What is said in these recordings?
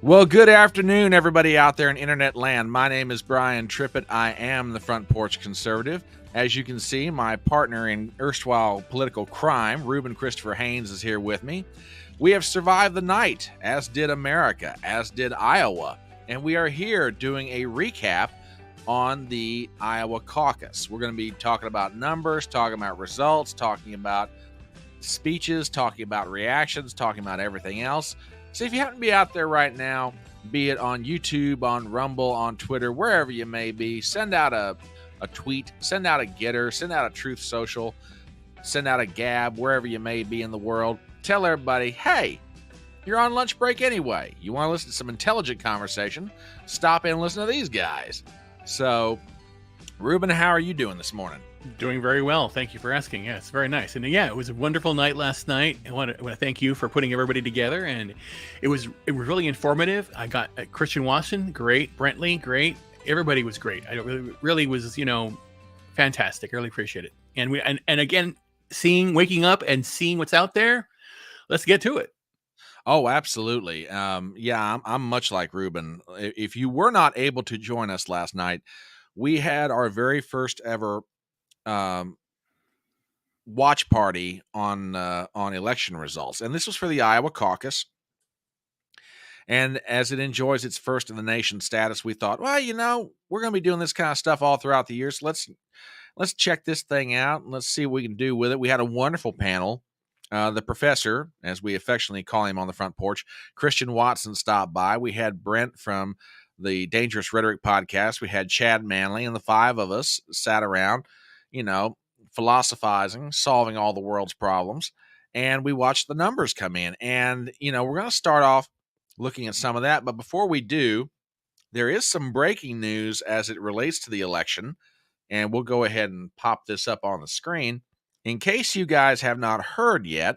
Well, good afternoon, everybody out there in internet land. My name is Brian Trippett. I am the Front Porch Conservative. As you can see, my partner in erstwhile political crime, Reuben Christopher Haynes, is here with me. We have survived the night, as did America, as did Iowa, and we are here doing a recap on the Iowa caucus. We're going to be talking about numbers, talking about results, talking about speeches, talking about reactions, talking about everything else. So if you happen to be out there right now, be it on YouTube, on Rumble, on Twitter, wherever you may be, send out a tweet, send out a Getter, send out a Truth Social, send out a Gab, wherever you may be in the world. Tell everybody, hey, you're on lunch break anyway. You want to listen to some intelligent conversation? Stop in and listen to these guys. So, Reuben, how are you doing this morning? Doing very well. Thank you for asking. Yes, very nice. And yeah, it was a wonderful night last night. I want to thank you for putting everybody together, and it was really informative. I got Christian Watson, great. Brentley, great. Everybody was great. I really was, fantastic. I really appreciate it. And again, waking up and seeing what's out there. Let's get to it. Oh, absolutely. Yeah, I'm much like Reuben. If you were not able to join us last night, we had our very first ever watch party on election results, and this was for the Iowa caucus. And as it enjoys its first in the nation status, we thought, well, we're going to be doing this kind of stuff all throughout the year, so let's check this thing out and let's see what we can do with it. We had a wonderful panel. The professor, as we affectionately call him on the front porch, Christian Watson, stopped by. We had Brent from the Dangerous Rhetoric podcast. We had Chad Manley, and the five of us sat around, philosophizing, solving all the world's problems. And we watched the numbers come in. And, we're going to start off looking at some of that. But before we do, there is some breaking news as it relates to the election. And we'll go ahead and pop this up on the screen. In case you guys have not heard yet,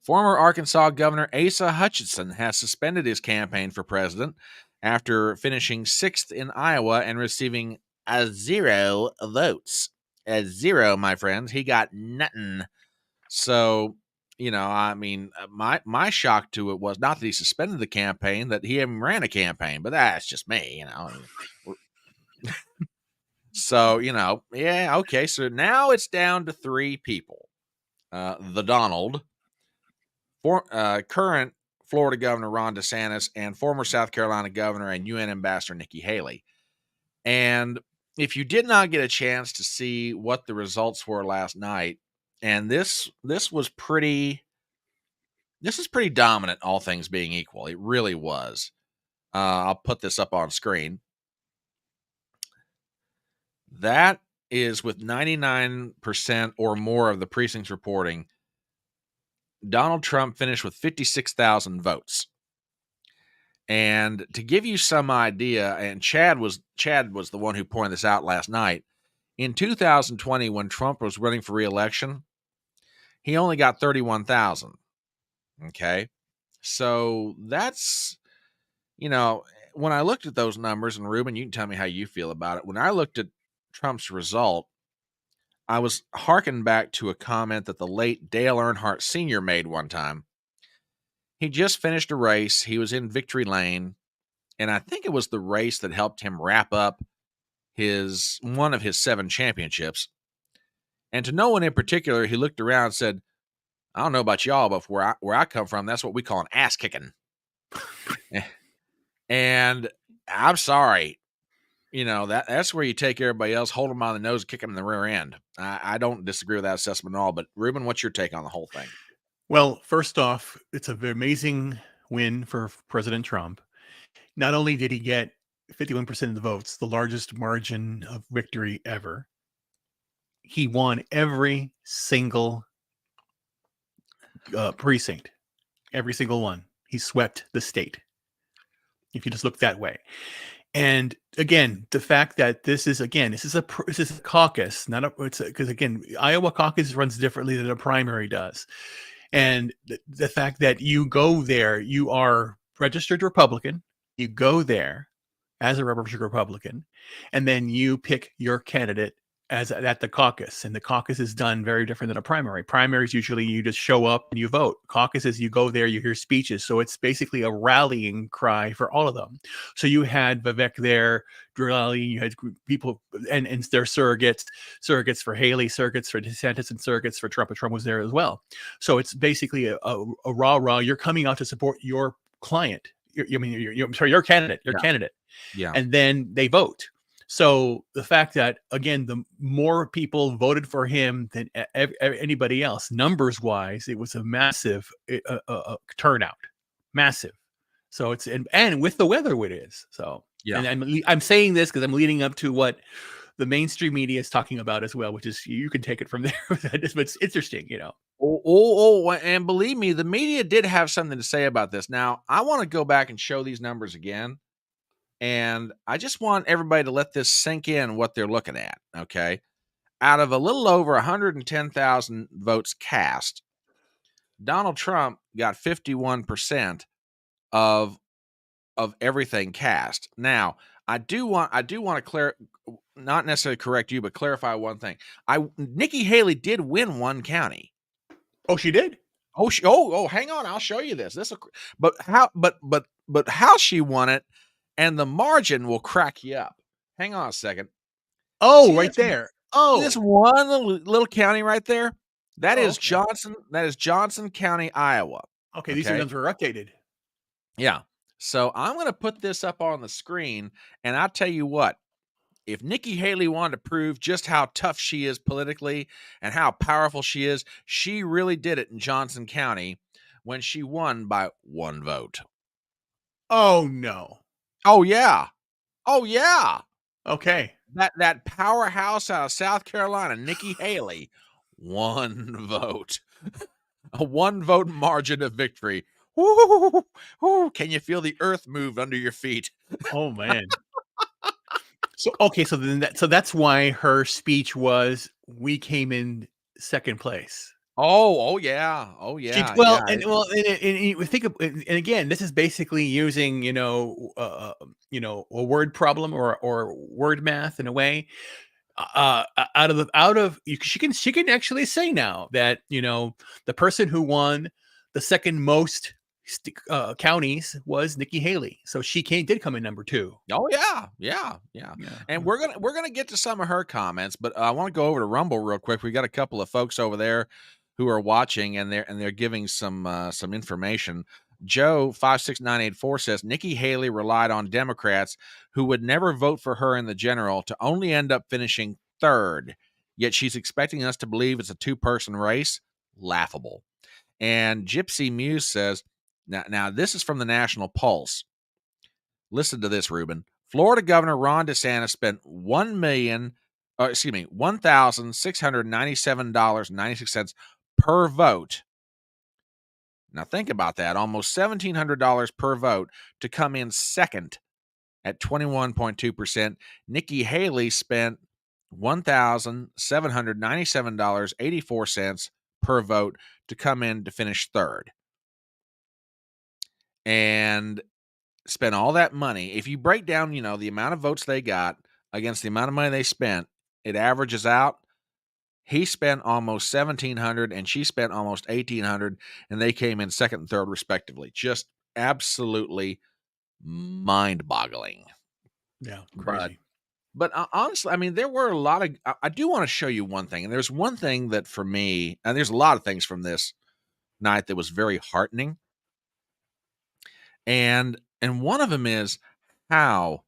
former Arkansas Governor Asa Hutchinson has suspended his campaign for president after finishing 6th in Iowa and receiving 0 votes. 0, my friends. He got nothing. So, my shock to it was not that he suspended the campaign, that he even ran a campaign, but that's just me, So, yeah, okay. So now it's down to 3 people. The Donald, current Florida Governor Ron DeSantis, and former South Carolina Governor and UN Ambassador Nikki Haley. And if you did not get a chance to see what the results were last night, and this is pretty dominant, all things being equal. It really was. I'll put this up on screen. That is with 99% or more of the precincts reporting. Donald Trump finished with 56,000 votes. And to give you some idea, and Chad was the one who pointed this out last night, in 2020, when Trump was running for re-election, he only got 31,000. Okay. So that's, when I looked at those numbers, and Reuben, you can tell me how you feel about it. When I looked at Trump's result, I was hearkened back to a comment that the late Dale Earnhardt Sr. made one time. He just finished a race. He was in victory lane, and I think it was the race that helped him wrap up one of his 7 championships. And to no one in particular, he looked around and said, I don't know about y'all, but where I come from, that's what we call an ass kicking. And I'm sorry. That's where you take everybody else, hold them by the nose, kick them in the rear end. I don't disagree with that assessment at all. But Reuben, what's your take on the whole thing? Well, first off, it's an amazing win for President Trump. Not only did he get 51% of the votes, the largest margin of victory ever, he won every single precinct, every single one. He swept the state, if you just look that way. And again, the fact that this is a caucus, because again, Iowa caucus runs differently than a primary does. And the fact that you go there, you are registered Republican, you go there as a registered Republican, and then you pick your candidate as at the caucus, and the caucus is done very different than a primary. Primaries usually you just show up and you vote. Caucuses, you go there, you hear speeches, so it's basically a rallying cry for all of them. So you had Vivek there rallying, you had people and their surrogates for Haley, surrogates for DeSantis, and surrogates for Trump. And Trump was there as well. So it's basically a rah. You're coming out to support your client. Your candidate. Yeah. And then they vote. So the fact that, again, the more people voted for him than anybody else, numbers wise, it was a massive turnout, massive. So it's and with the weather it is. So yeah, and I'm saying this because I'm leading up to what the mainstream media is talking about as well, which is you can take it from there. But it's interesting, and believe me, the media did have something to say about this. Now, I want to go back and show these numbers again. And I just want everybody to let this sink in what they're looking at, okay? Out of a little over 110,000 votes cast, Donald Trump got 51% of everything cast. Now, I do want to not necessarily correct you, but clarify one thing. Nikki Haley did win one county. Oh, she did? Oh, hang on, I'll show you this. But how she won it, and the margin will crack you up. Hang on a second. Oh, see, right there. Oh, this one little county right there. That is okay. Johnson. That is Johnson County, Iowa. Okay, these ones were updated. Yeah. So I'm going to put this up on the screen, and I'll tell you what. If Nikki Haley wanted to prove just how tough she is politically and how powerful she is, she really did it in Johnson County when she won by 1 vote. Oh, no. Oh, yeah. Oh, yeah. Okay. That powerhouse out of South Carolina, Nikki Haley, 1 vote. A 1 vote margin of victory. Ooh, can you feel the earth move under your feet? Oh, man. So that's why her speech was, we came in second place. Oh yeah. And think of, and again, this is basically using, a word problem or word math in a way. She can actually say now that, the person who won the second most counties was Nikki Haley, so she did come in number 2. Oh yeah. And we're gonna get to some of her comments, but I want to go over to Rumble real quick. We got a couple of folks over there who are watching, and they're giving some information. Joe 56984 says Nikki Haley relied on Democrats who would never vote for her in the general to only end up finishing 3rd. Yet she's expecting us to believe it's a 2-person race. Laughable. And Gypsy Muse says, now this is from the National Pulse. Listen to this, Ruben. Florida Governor Ron DeSantis spent $1,697.96 per vote. Now think about that, almost $1,700 per vote to come in second at 21.2%. Nikki Haley spent $1,797.84 per vote to come in to finish 3rd. And spent all that money. If you break down, the amount of votes they got against the amount of money they spent, it averages out. He spent almost $1,700 and she spent almost $1,800, and they came in 2nd and 3rd respectively. Just absolutely mind-boggling. Yeah, crazy. But honestly, I mean, there were a lot of. I do want to show you one thing, and there's one thing that for me, and there's a lot of things from this night that was very heartening. And one of them is how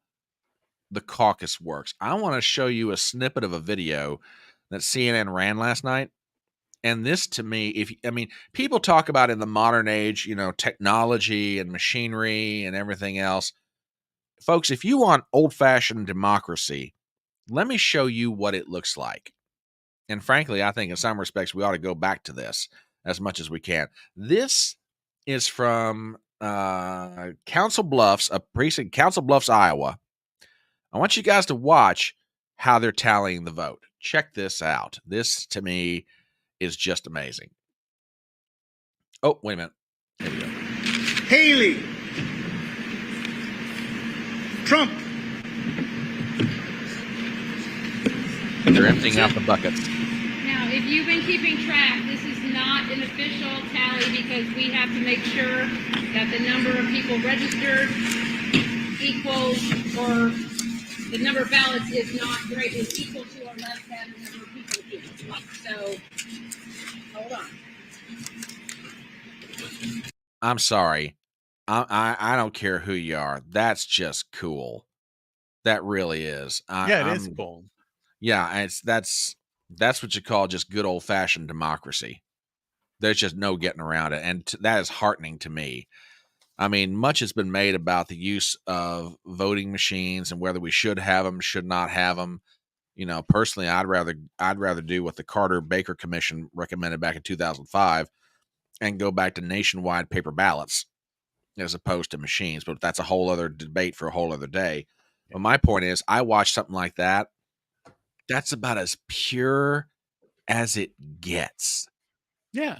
the caucus works. I want to show you a snippet of a video that CNN ran last night. And this, to me, people talk about in the modern age, technology and machinery and everything else. Folks, if you want old-fashioned democracy, let me show you what it looks like. And frankly, I think in some respects, we ought to go back to this as much as we can. This is from Council Bluffs, a precinct, Council Bluffs, Iowa. I want you guys to watch how they're tallying the vote. Check this out. This, to me, is just amazing. Oh, wait a minute. Here we go. Haley. Trump. They're emptying out the buckets. Now, if you've been keeping track, this is not an official tally because we have to make sure that the number of people registered equals, or the number of ballots is not great, is equal to or less than the number of people here. So, hold on. I'm sorry. I don't care who you are. That's just cool. That really is. Yeah, it is cool. Yeah, that's what you call just good old fashioned democracy. There's just no getting around it, and that is heartening to me. I mean, much has been made about the use of voting machines and whether we should have them, should not have them. You know, personally, I'd rather do what the Carter-Baker Commission recommended back in 2005 and go back to nationwide paper ballots as opposed to machines. But that's a whole other debate for a whole other day. But my point is, I watch something like that. That's about as pure as it gets. Yeah.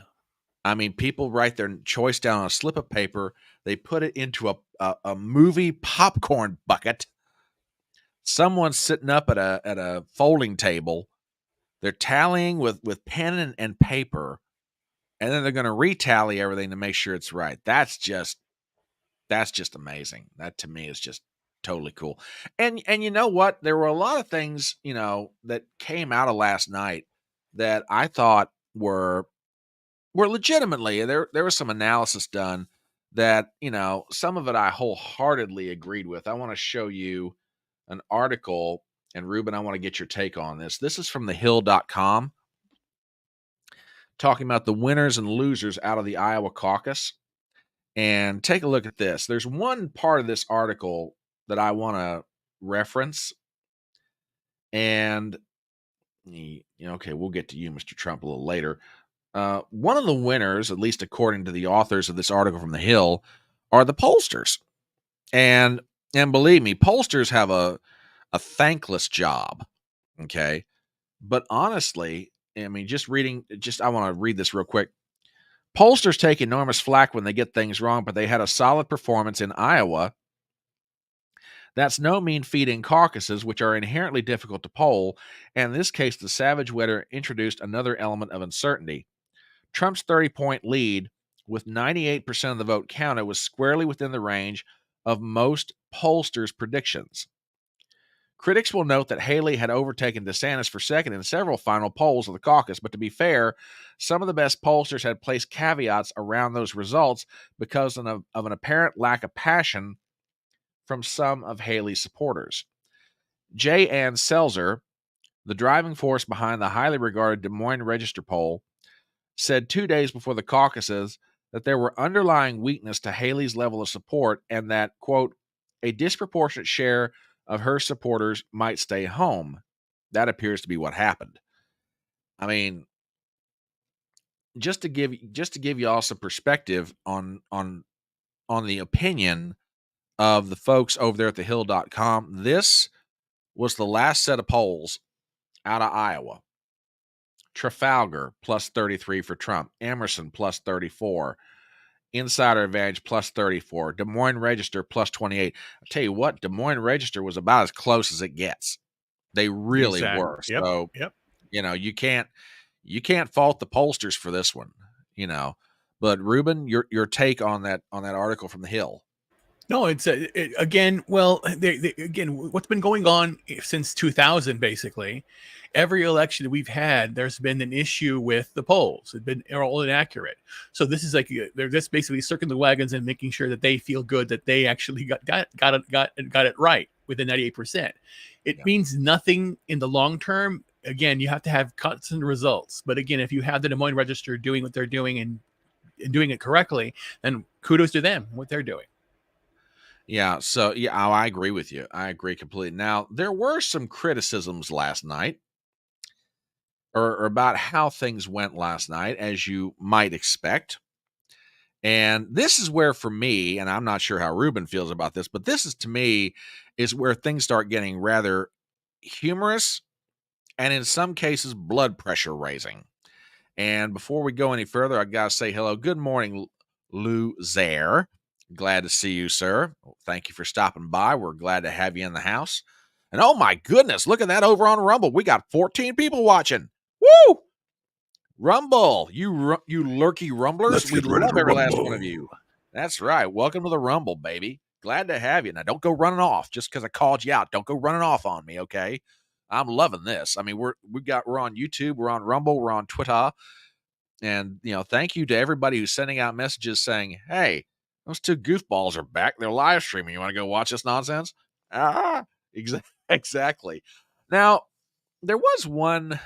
I mean, people write their choice down on a slip of paper. They put it into a movie popcorn bucket. Someone's sitting up at a folding table. They're tallying with pen and paper, and then they're going to retally everything to make sure it's right. That's just amazing. That to me is just totally cool. And you know what? There were a lot of things, you know, that came out of last night that I thought were legitimately, there was some analysis done that, you know, some of it I wholeheartedly agreed with. I want to show you an article, and Ruben, I want to get your take on this. This is from thehill.com, talking about the winners and losers out of the Iowa caucus. And take a look at this. There's one part of this article that I want to reference. And, you know, okay, we'll get to you, Mr. Trump, a little later. One of the winners, at least according to the authors of this article from The Hill, are the pollsters. And believe me, pollsters have a thankless job. Okay. But honestly, I mean, I want to read this real quick. Pollsters take enormous flack when they get things wrong, but they had a solid performance in Iowa. That's no mean feat in caucuses, which are inherently difficult to poll. And in this case, the savage weather introduced another element of uncertainty. Trump's 30-point lead, with 98% of the vote counted, was squarely within the range of most pollsters' predictions. Critics will note that Haley had overtaken DeSantis for second in several final polls of the caucus, but to be fair, some of the best pollsters had placed caveats around those results because of an apparent lack of passion from some of Haley's supporters. J. Ann Selzer, the driving force behind the highly regarded Des Moines Register poll, said 2 days before the caucuses that there were underlying weakness to Haley's level of support and that, quote, a disproportionate share of her supporters might stay home. That appears to be what happened. I mean, just to give you all some perspective on the opinion of the folks over there at thehill.com, this was the last set of polls out of Iowa. Trafalgar plus 33 for Trump, Emerson plus 34, Insider Advantage plus 34, Des Moines Register plus 28. I'll tell you what, Des Moines Register was about as close as it gets. They really were. Yep. So, you know, you can't fault the pollsters for this one, you know. But Ruben, your take on that article from The Hill. No, it's again. Well, again, what's been going on since 2000, basically, every election that we've had, there's been an issue with the polls. It's been all inaccurate. So this is like they're just basically circling the wagons and making sure that they feel good that they actually got it right with the 98%. It means nothing in the long term. Again, you have to have constant results. But again, if you have the Des Moines Register doing what they're doing and doing it correctly, then kudos to them what they're doing. Yeah, so I agree with you. I agree completely. Now, there were some criticisms last night or about how things went last night, as you might expect. And this is where, for me, and I'm not sure how Ruben feels about this, but this is, to me, is where things start getting rather humorous and in some cases blood pressure raising. And before we go any further, I got to say hello. Good morning, Lou Zare. Glad to see you, sir. Thank you for stopping by. We're glad to have you in the house. And oh my goodness, look at that over on Rumble. We got 14 people watching. Woo! Rumble, you lurky rumblers. We love every last one of you. That's right. Welcome to the Rumble, baby. Glad to have you. Now, don't go running off just because I called you out. Don't go running off on me, okay? I'm loving this. I mean, we're on YouTube, we're on Rumble, we're on Twitter, and thank you to everybody who's sending out messages saying, "Hey, those two goofballs are back. They're live streaming. You want to go watch this nonsense?" Exactly. Now, there was one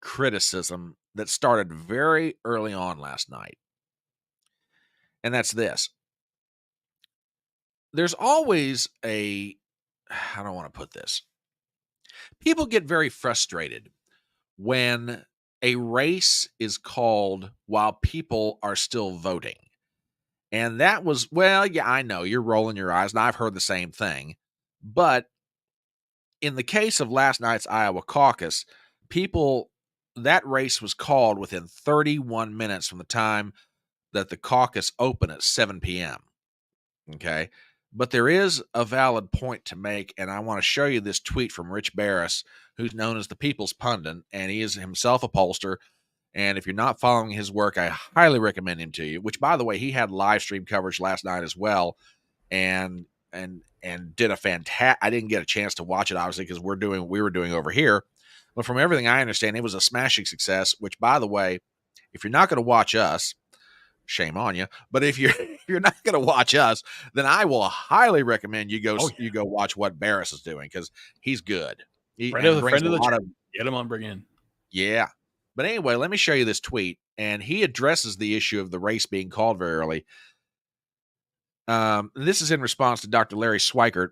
criticism that started very early on last night, and that's this. There's always how do I want to put this? People get very frustrated when a race is called while people are still voting. And that was, well, yeah, I know you're rolling your eyes, and I've heard the same thing. But in the case of last night's Iowa caucus, that race was called within 31 minutes from the time that the caucus opened at 7 p.m. Okay. But there is a valid point to make, and I want to show you this tweet from Rich Barris, who's known as the People's Pundit, and he is himself a pollster. And if you're not following his work, I highly recommend him to you, which, by the way, he had live stream coverage last night as well, and did a fantastic. I didn't get a chance to watch it, obviously, because we were doing over here. But from everything I understand, it was a smashing success, which, by the way, if you're not going to watch us, shame on you. But if you're not going to watch us, then I will highly recommend you go watch what Barris is doing, because he's good. Friend of the channel. Get him on, bring in. Yeah. But anyway, let me show you this tweet, and he addresses the issue of the race being called very early. This is in response to Dr. Larry Schweikert.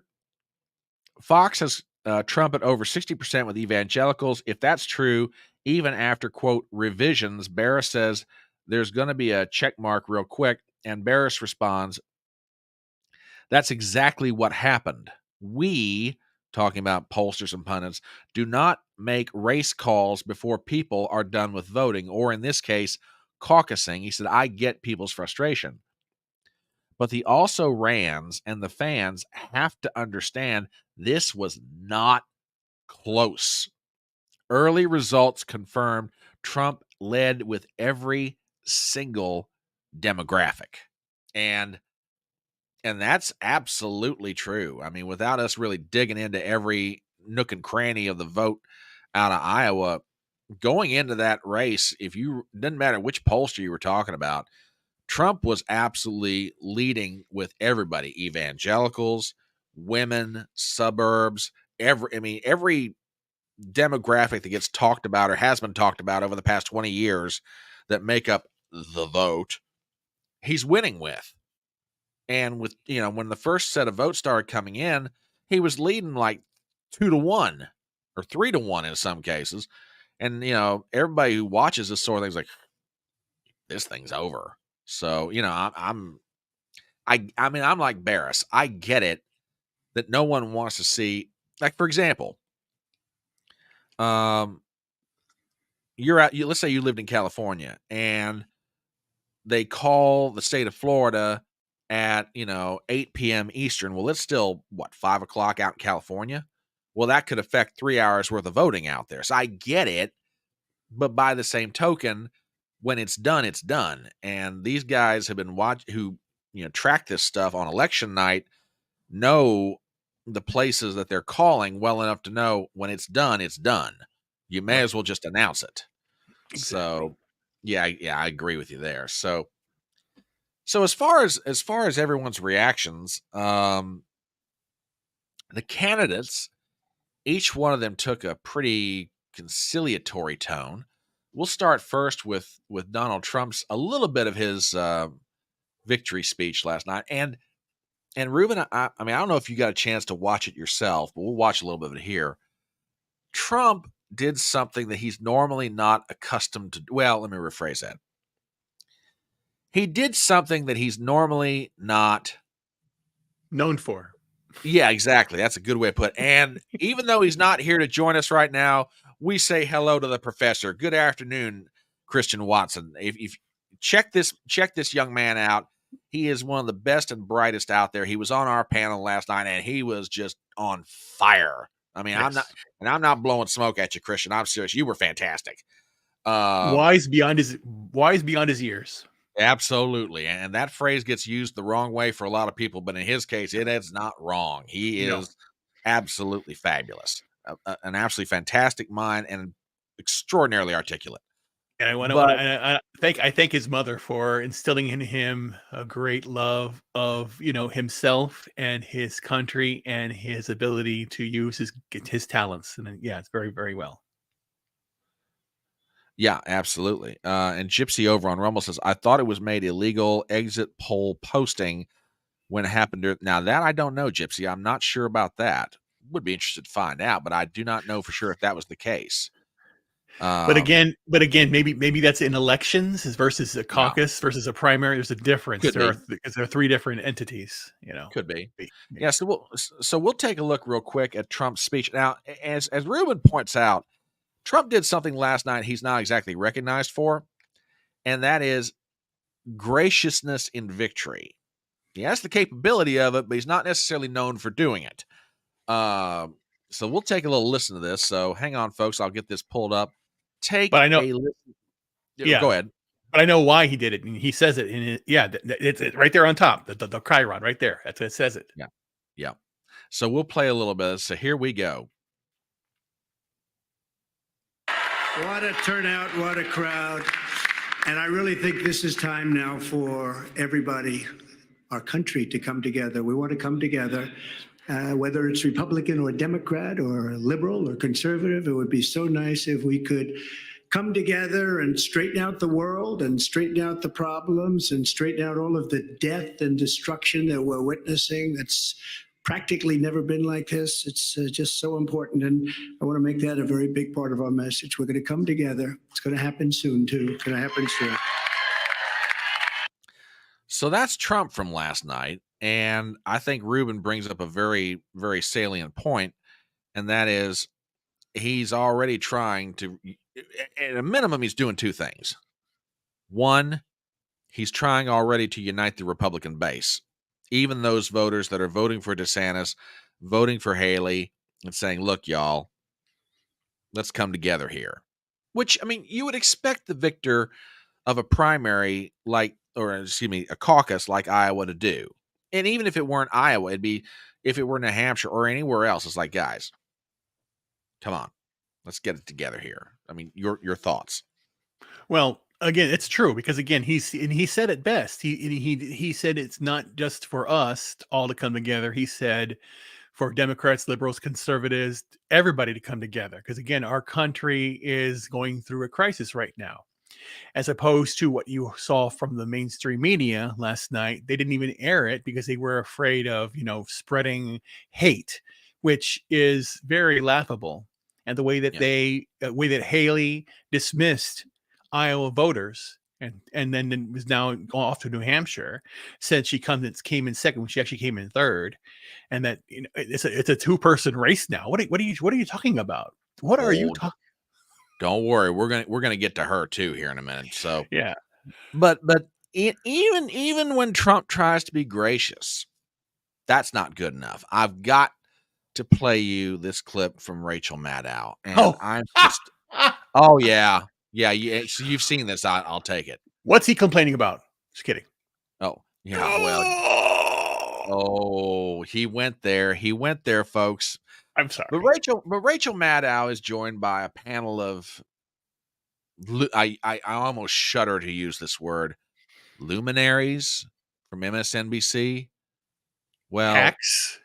Fox has Trump at over 60% with evangelicals. If that's true, even after, quote, revisions, Barris says there's going to be a check mark real quick, and Barris responds, that's exactly what happened. We, talking about pollsters and pundits, do not make race calls before people are done with voting, or in this case, caucusing. He said, I get people's frustration. But the also-rans and the fans have to understand this was not close. Early results confirmed Trump led with every single demographic. And that's absolutely true. I mean, without us really digging into every nook and cranny of the vote out of Iowa, going into that race, didn't matter which pollster you were talking about, Trump was absolutely leading with everybody, evangelicals, women, suburbs, every demographic that gets talked about or has been talked about over the past 20 years that make up the vote, he's winning with. And with, when the first set of votes started coming in, he was leading like 2-1 or 3-1 in some cases. And, everybody who watches this sort of thing's like, this thing's over. So, I'm like Barris. I get it that no one wants to see, like, for example, let's say you lived in California and they call the state of Florida at, 8 p.m. Eastern. Well, it's still 5 o'clock out in California. Well, that could affect 3 hours worth of voting out there. So I get it. But by the same token, when it's done, it's done. And these guys have been who track this stuff on election night, know the places that they're calling well enough to know when it's done, it's done. You may as well just announce it. Exactly. So yeah, I agree with you there. So as far as everyone's reactions, the candidates, each one of them took a pretty conciliatory tone. We'll start first with Donald Trump's, a little bit of his victory speech last night. And Ruben, I don't know if you got a chance to watch it yourself, but we'll watch a little bit of it here. Trump did something that he's normally not accustomed to. Well, let me rephrase that. He did something that he's normally not known for. Yeah, exactly. That's a good way to put it. And even though he's not here to join us right now, we say hello to the professor. Good afternoon, Christian Watson. If check this young man out. He is one of the best and brightest out there. He was on our panel last night, and he was just on fire. I mean, Yes. I'm not blowing smoke at you, Christian. I'm serious. You were fantastic. Wise beyond his years. Absolutely. And that phrase gets used the wrong way for a lot of people, but in his case, it is not wrong. He No. is absolutely fabulous, an absolutely fantastic mind, and extraordinarily articulate. And But I thank his mother for instilling in him a great love of, himself and his country and his ability to use his talents. And yeah, it's very, very well. yeah, absolutely. And Gypsy over on Rumble says, I thought it was made illegal exit poll posting when it happened. Now that I don't know, Gypsy, I'm not sure about that. Would be interested to find out, but I do not know for sure if that was the case. But again, maybe that's in elections versus a Yeah, caucus versus a primary. There's a difference. could be. Because there are three different entities. Could be. Maybe. Yeah, so we'll take a look real quick at Trump's speech. Now, as Ruben points out, Trump did something last night he's not exactly recognized for, and that is graciousness in victory. He has the capability of it, but he's not necessarily known for doing it. So we'll take a little listen to this. So hang on, folks. I'll get this pulled up. Take But I know, a listen. yeah, Go ahead. but I know why he did it, and he says it in it. Yeah, it's right there on top. The chyron right there. That's what it says it. Yeah. Yeah. So we'll play a little bit. So here we go. What a turnout, what a crowd. And I really think this is time now for everybody, our country, to come together. We want to come together, whether it's Republican or Democrat or liberal or conservative. It would be so nice if we could come together and straighten out the world and straighten out the problems and straighten out all of the death and destruction that we're witnessing. That's practically never been like this. It's just so important. And I want to make that a very big part of our message. We're going to come together. It's going to happen soon, too. It's going to happen soon. So that's Trump from last night. And I think Ruben brings up a very, very salient point, and that is he's already trying to, at a minimum, he's doing two things. One, he's trying already to unite the Republican base, even those voters that are voting for DeSantis, voting for Haley, and saying, look, y'all, let's come together here. Which, I mean, you would expect the victor of a primary a caucus like Iowa to do. And even if it weren't Iowa, it'd be if it were New Hampshire or anywhere else. It's like, guys, come on, let's get it together here. I mean, your thoughts. Well, again, it's true because again, he said it best. He said it's not just for us all to come together. He said for Democrats, liberals, conservatives, everybody to come together because again, our country is going through a crisis right now. As opposed to what you saw from the mainstream media last night, they didn't even air it because they were afraid of, spreading hate, which is very laughable. And the way that that Haley dismissed Iowa voters and then was now going off to New Hampshire, said she came in second when she actually came in third, and that it's a two-person race now. What are you talking about? What are you talking? Don't worry, we're gonna get to her too here in a minute. So yeah, but even when Trump tries to be gracious, that's not good enough. I've got to play you this clip from Rachel Maddow, and I'm just oh yeah. So you've seen this. I'll take it. What's he complaining about? Just kidding. Oh yeah, well, oh he went there. He went there, folks. I'm sorry. But Rachel Maddow is joined by a panel of I almost shudder to use this word, luminaries from MSNBC. Well,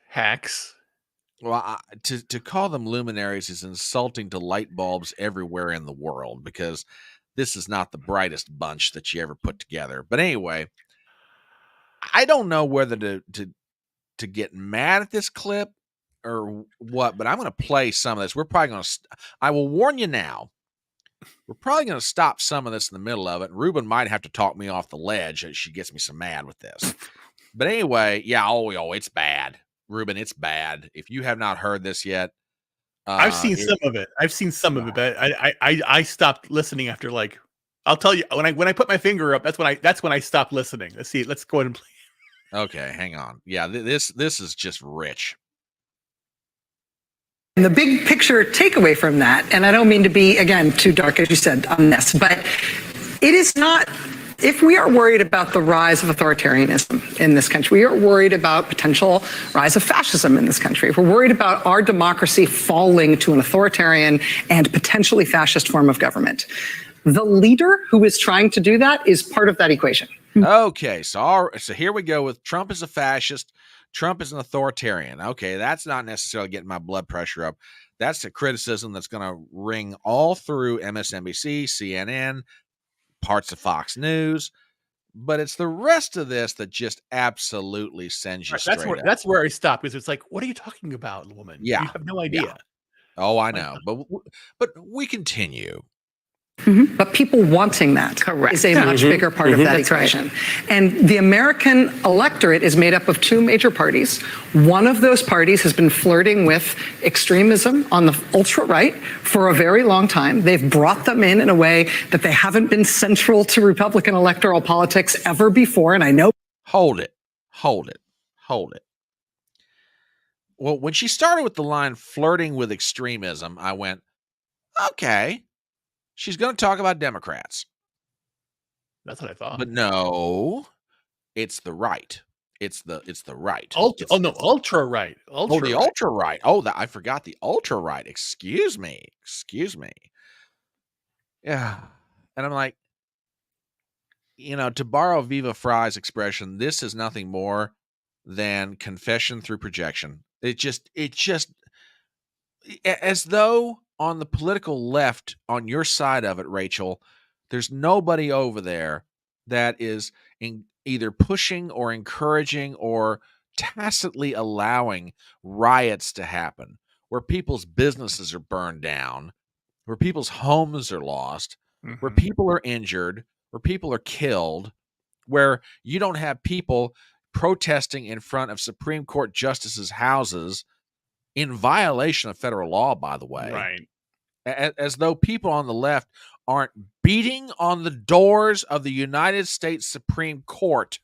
hacks. Well, to call them luminaries is insulting to light bulbs everywhere in the world because this is not the brightest bunch that you ever put together. But anyway, I don't know whether to get mad at this clip or what, but I'm going to play some of this. We're probably going to, I will warn you now, we're probably going to stop some of this in the middle of it. And Ruben might have to talk me off the ledge as she gets me so mad with this. But anyway, it's bad. Ruben, it's bad. If you have not heard this yet, I've seen some of it. But I stopped listening after like I'll tell you when I put my finger up. That's when I stop listening. Let's see. Let's go ahead and play. Okay, hang on. Yeah, this is just rich. And the big picture takeaway from that, and I don't mean to be, again, too dark, as you said, on this, but it is not, if we are worried about the rise of authoritarianism in this country, we are worried about potential rise of fascism in this country, if we're worried about our democracy falling to an authoritarian and potentially fascist form of government, the leader who is trying to do that is part of that equation. Okay, so here we go with Trump is a fascist. Trump is an authoritarian. Okay, that's not necessarily getting my blood pressure up. That's the criticism that's going to ring all through MSNBC, CNN, parts of Fox News. But it's the rest of this that just absolutely sends you straight up. That's where I stop, because it's like, what are you talking about, woman? Yeah. You have no idea. Yeah. Oh, I know. But we continue. Mm-hmm. But people wanting that is a much bigger part of that equation. Right. And the American electorate is made up of two major parties. One of those parties has been flirting with extremism on the ultra-right for a very long time. They've brought them in a way that they haven't been central to Republican electoral politics ever before. And I know. Hold it. Well, when she started with the line flirting with extremism, I went, okay. She's going to talk about Democrats. That's what I thought. But no, it's the right. It's the right. Ultra right. The ultra right. Oh, I forgot the ultra right. Excuse me. Yeah. And I'm like, to borrow Viva Fry's expression, this is nothing more than confession through projection. It just as though on the political left, on your side of it, Rachel, there's nobody over there that is either pushing or encouraging or tacitly allowing riots to happen, where people's businesses are burned down, where people's homes are lost, where people are injured, where people are killed, where you don't have people protesting in front of Supreme Court justices' houses in violation of federal law, by the way. Right. As though people on the left aren't beating on the doors of the United States Supreme Court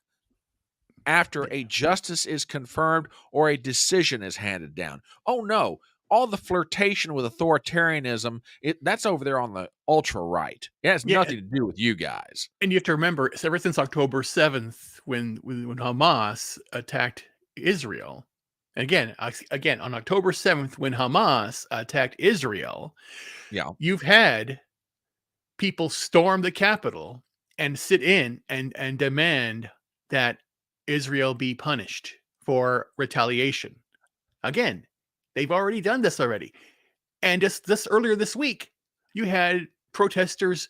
after a justice is confirmed or a decision is handed down. Oh, no. All the flirtation with authoritarianism, that's over there on the ultra-right. It has nothing to do with you guys. And you have to remember, ever since October 7th, when Hamas attacked Israel, Again, on October 7th, when Hamas attacked Israel, you've had people storm the Capitol and sit in and demand that Israel be punished for retaliation. Again, they've already done this already. And just earlier this week, you had protesters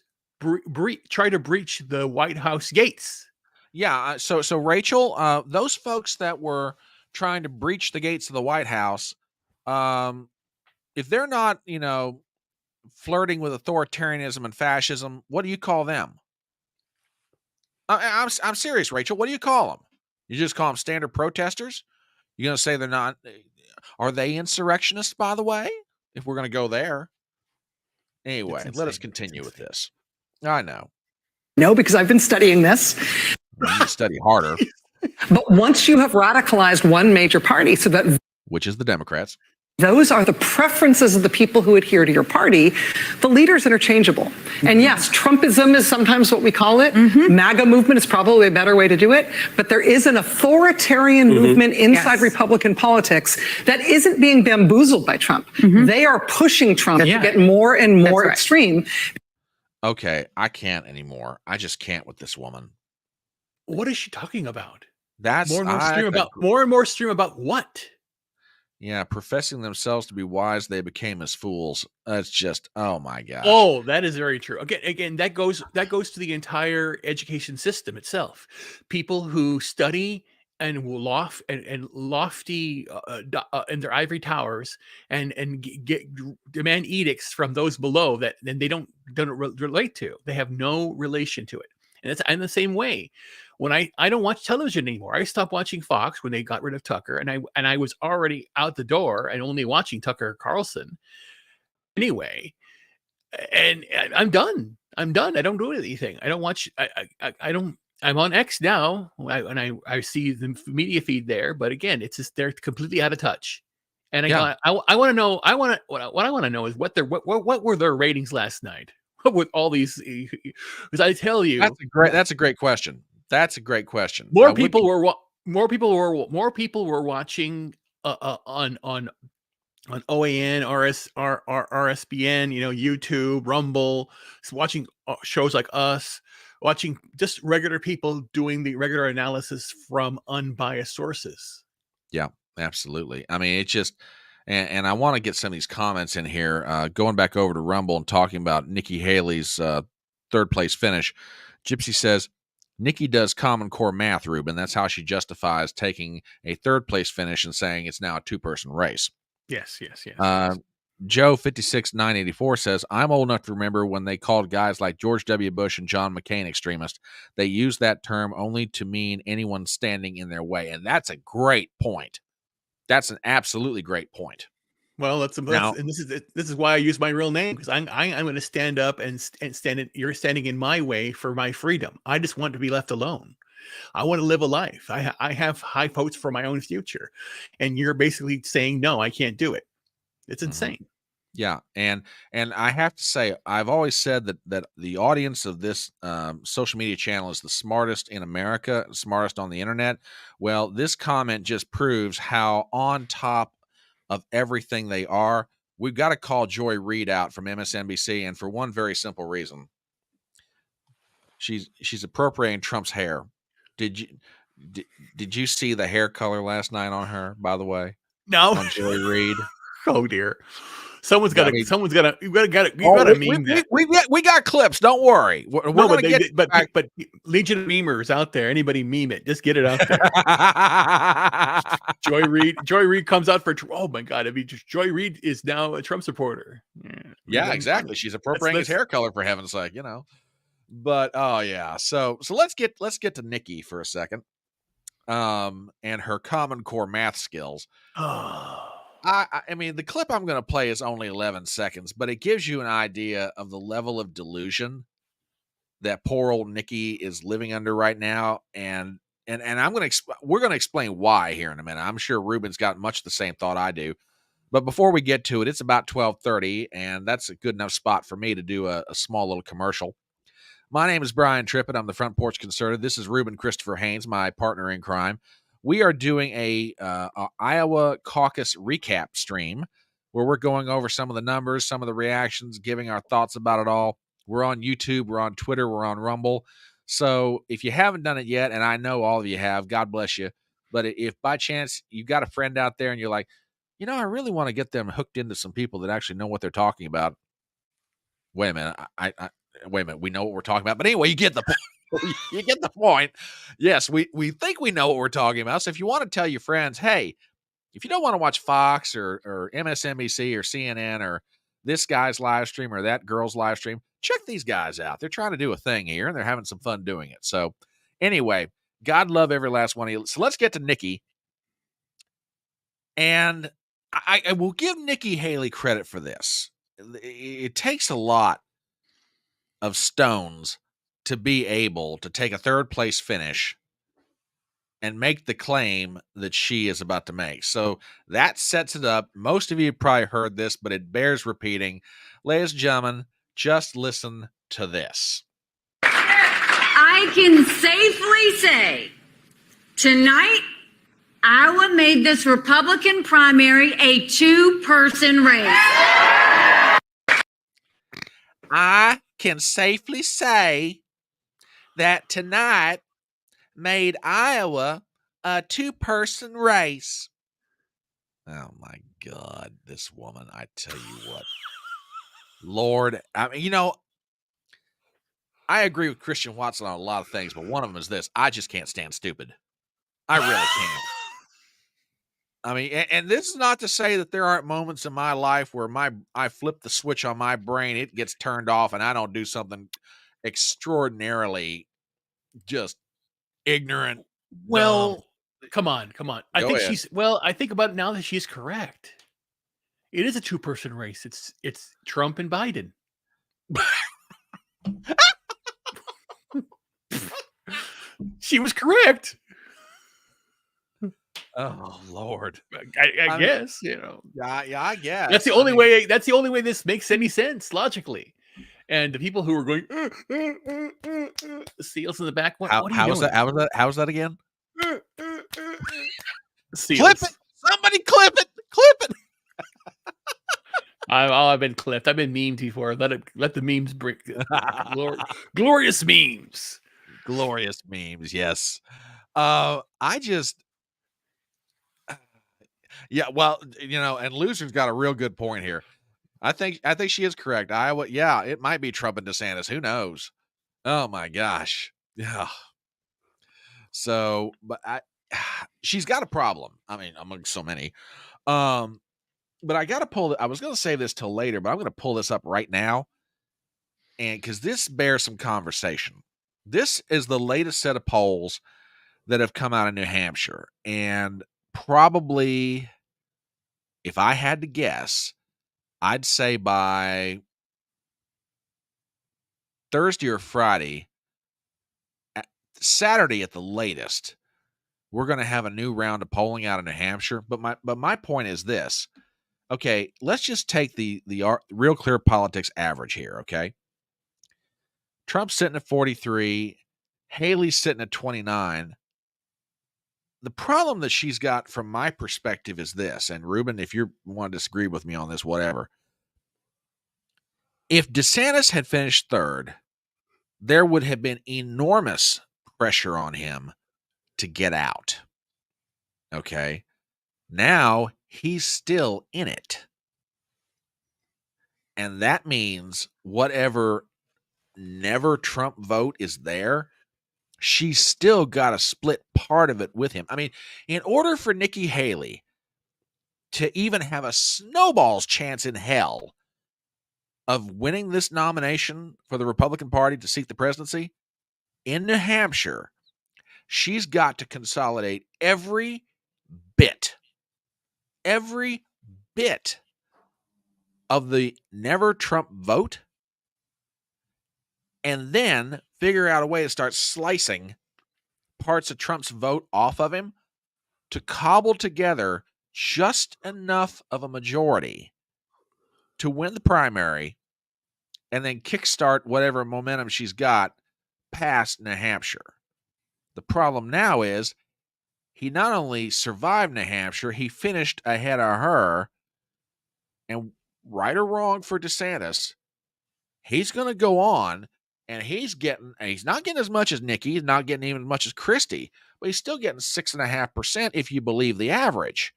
try to breach the White House gates. Yeah. So Rachel, those folks that were trying to breach the gates of the White House, if they're not, flirting with authoritarianism and fascism, what do you call them? I'm serious, Rachel. What do you call them? You just call them standard protesters? You're going to say they're not? Are they insurrectionists, by the way? If we're going to go there. Anyway, let us continue with this. I know. No, because I've been studying this. You need to study harder. But once you have radicalized one major party, so that which is the Democrats, those are the preferences of the people who adhere to your party, the leader's interchangeable. And yes, Trumpism is sometimes what we call it. MAGA movement is probably a better way to do it. But there is an authoritarian movement inside Republican politics that isn't being bamboozled by Trump. They are pushing Trump to get more and more extreme. Okay, I can't anymore. I just can't with this woman. What is she talking about? That's more and more stream about what? Yeah, professing themselves to be wise, they became as fools. That's just, oh my gosh. Oh, that is very true. Again, that goes to the entire education system itself. People who study and lofty in their ivory towers and demand edicts from those below that then they don't relate to. They have no relation to it. And it's in the same way. When I don't watch television anymore. I stopped watching Fox when they got rid of Tucker, and I was already out the door and only watching Tucker Carlson. Anyway, and I'm done. I'm done. I don't do anything. I don't watch. I don't. I'm on X now, I see the media feed there. But again, it's just they're completely out of touch. And I want to know. What I want to know is what were their ratings last night with all these? Because I tell you, That's a great question. That's a great question. more people were watching on OAN, RSBN, YouTube, Rumble, watching shows like us, watching just regular people doing the regular analysis from unbiased sources. Yeah, absolutely. I mean, it's just, and I want to get some of these comments in here. Going back over to Rumble and talking about Nikki Haley's third place finish. Gypsy says, Nikki does Common Core math, Ruben. That's how she justifies taking a third place finish and saying it's now a two-person race. Yes. Joe 56984 says, I'm old enough to remember when they called guys like George W. Bush and John McCain extremists. They used that term only to mean anyone standing in their way. And that's a great point. That's an absolutely great point. Well, and this is why I use my real name, because I'm going to stand up and stand. You're standing in my way for my freedom. I just want to be left alone. I want to live a life. I have high hopes for my own future, and you're basically saying no, I can't do it. It's insane. Yeah, and I have to say, I've always said that the audience of this social media channel is the smartest in America, smartest on the internet. Well, this comment just proves how on top of everything they are. We've got to call Joy Reid out from MSNBC, and for one very simple reason. She's appropriating Trump's hair. Did you see the hair color last night on her, by the way? No. On Joy Reid. Oh dear. Someone's got to meme that. We got clips. Don't worry. But Legion of memers out there. Anybody meme it? Just get it out there. Joy Reid comes out for. Oh my God! I mean, Joy Reid is now a Trump supporter. Yeah, exactly. She's appropriating his hair color, for heaven's sake. But oh yeah. So let's get to Nikki for a second. And her Common Core math skills. I mean, the clip I'm going to play is only 11 seconds, but it gives you an idea of the level of delusion that poor old Nikki is living under right now. And we're going to explain why here in a minute. I'm sure Ruben's got much the same thought I do. But before we get to it, it's about 12:30, and that's a good enough spot for me to do a small little commercial. My name is Brian Trippett. I'm the Front Porch Conservative. This is Ruben Christopher Haynes, my partner in crime. We are doing a Iowa Caucus recap stream where we're going over some of the numbers, some of the reactions, giving our thoughts about it all. We're on YouTube, we're on Twitter, we're on Rumble. So if you haven't done it yet, and I know all of you have, God bless you. But if by chance you've got a friend out there and you're like, I really want to get them hooked into some people that actually know what they're talking about. Wait a minute. Wait a minute. We know what we're talking about. But anyway, you get the point. You get the point. Yes, we think we know what we're talking about. So if you want to tell your friends, hey, if you don't want to watch Fox or MSNBC or CNN or this guy's live stream or that girl's live stream, check these guys out. They're trying to do a thing here, and they're having some fun doing it. So anyway, God love every last one of you. So let's get to Nikki. And I will give Nikki Haley credit for this. It takes a lot of stones to be able to take a third place finish and make the claim that she is about to make. So that sets it up. Most of you have probably heard this, but it bears repeating. Ladies and gentlemen, just listen to this. I can safely say tonight, Iowa made this Republican primary a two-person race. I can safely say that tonight made Iowa a two-person race. Oh my God, this woman, I tell you what. Lord, I mean, I agree with Christian Watson on a lot of things, but one of them is this. I just can't stand stupid. I really can't. I mean, and this is not to say that there aren't moments in my life where I flip the switch on my brain, it gets turned off, and I don't do something extraordinarily just ignorant. Well, come on. I think about it now that she's correct. It is a two-person race. It's Trump and Biden. She was correct. Oh Lord. I I mean, guess, yeah, I guess. That's the I only mean, way. That's the only way this makes any sense logically. And the people who are going, the seals in the back. What are you how was doing? that? How was that again? Seals. Clip it! Somebody clip it! Clip it! I've been clipped. I've been memed before. Let the memes bring glorious memes. Glorious memes, yes. I just, yeah. Well, and Loser's got a real good point here. I think she is correct. Iowa, yeah, it might be Trump and DeSantis. Who knows? Oh my gosh, yeah. So, but she's got a problem. I mean, among so many. But I got to pull. I was going to save this till later, but I'm going to pull this up right now, and because this bears some conversation. This is the latest set of polls that have come out of New Hampshire, and probably, if I had to guess, I'd say by Thursday or Friday, Saturday at the latest, we're going to have a new round of polling out in New Hampshire. But my point is this. Okay, let's just take the Real Clear Politics average here, okay? Trump's sitting at 43, Haley's sitting at 29. The problem that she's got from my perspective is this, and Ruben, if you want to disagree with me on this, whatever. If DeSantis had finished third, there would have been enormous pressure on him to get out. Okay? Now he's still in it. And that means whatever never Trump vote is there, she's still got to split part of it with him. I mean, in order for Nikki Haley to even have a snowball's chance in hell of winning this nomination for the Republican Party to seek the presidency in New Hampshire, she's got to consolidate every bit of the never Trump vote, and then figure out a way to start slicing parts of Trump's vote off of him to cobble together just enough of a majority to win the primary and then kickstart whatever momentum she's got past New Hampshire. The problem now is he not only survived New Hampshire, he finished ahead of her. And right or wrong for DeSantis, he's going to go on, and he's not getting as much as Nikki, he's not getting even as much as Christie, but he's still getting 6.5% if you believe the average.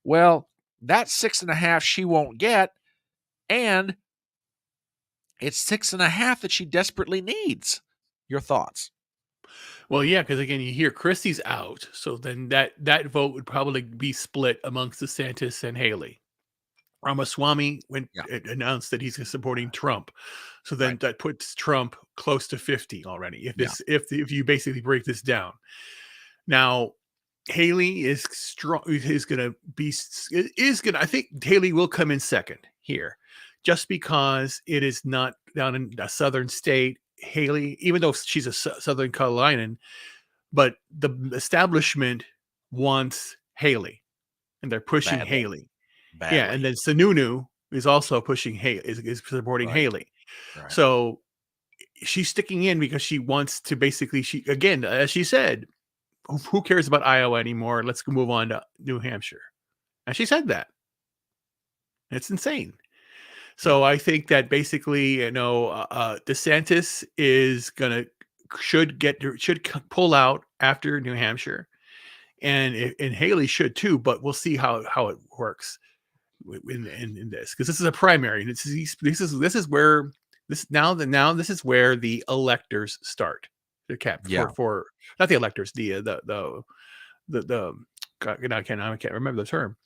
Well, that 6.5% she won't get, and it's 6.5% that she desperately needs. Your thoughts? Well, yeah, because again, you hear Christie's out, so then that vote would probably be split amongst DeSantis and Haley. Ramaswamy announced that he's supporting Trump, so then that puts Trump close to 50 already. If you basically break this down, now Haley is strong. I think Haley will come in second here, just because it is not down in a southern state. Haley, even though she's a Southern Carolinian, but the establishment wants Haley, and they're pushing Haley. Badly. Yeah, and then Sununu is also pushing Haley, is supporting Haley. Right. So she's sticking in because she wants to basically, as she said, who cares about Iowa anymore? Let's move on to New Hampshire. And she said that. It's insane. So I think that basically, DeSantis should pull out after New Hampshire, and Haley should too. But we'll see how it works in this, because this is a primary. This is where the electors start. The cap for not the electors, the I can't remember the term.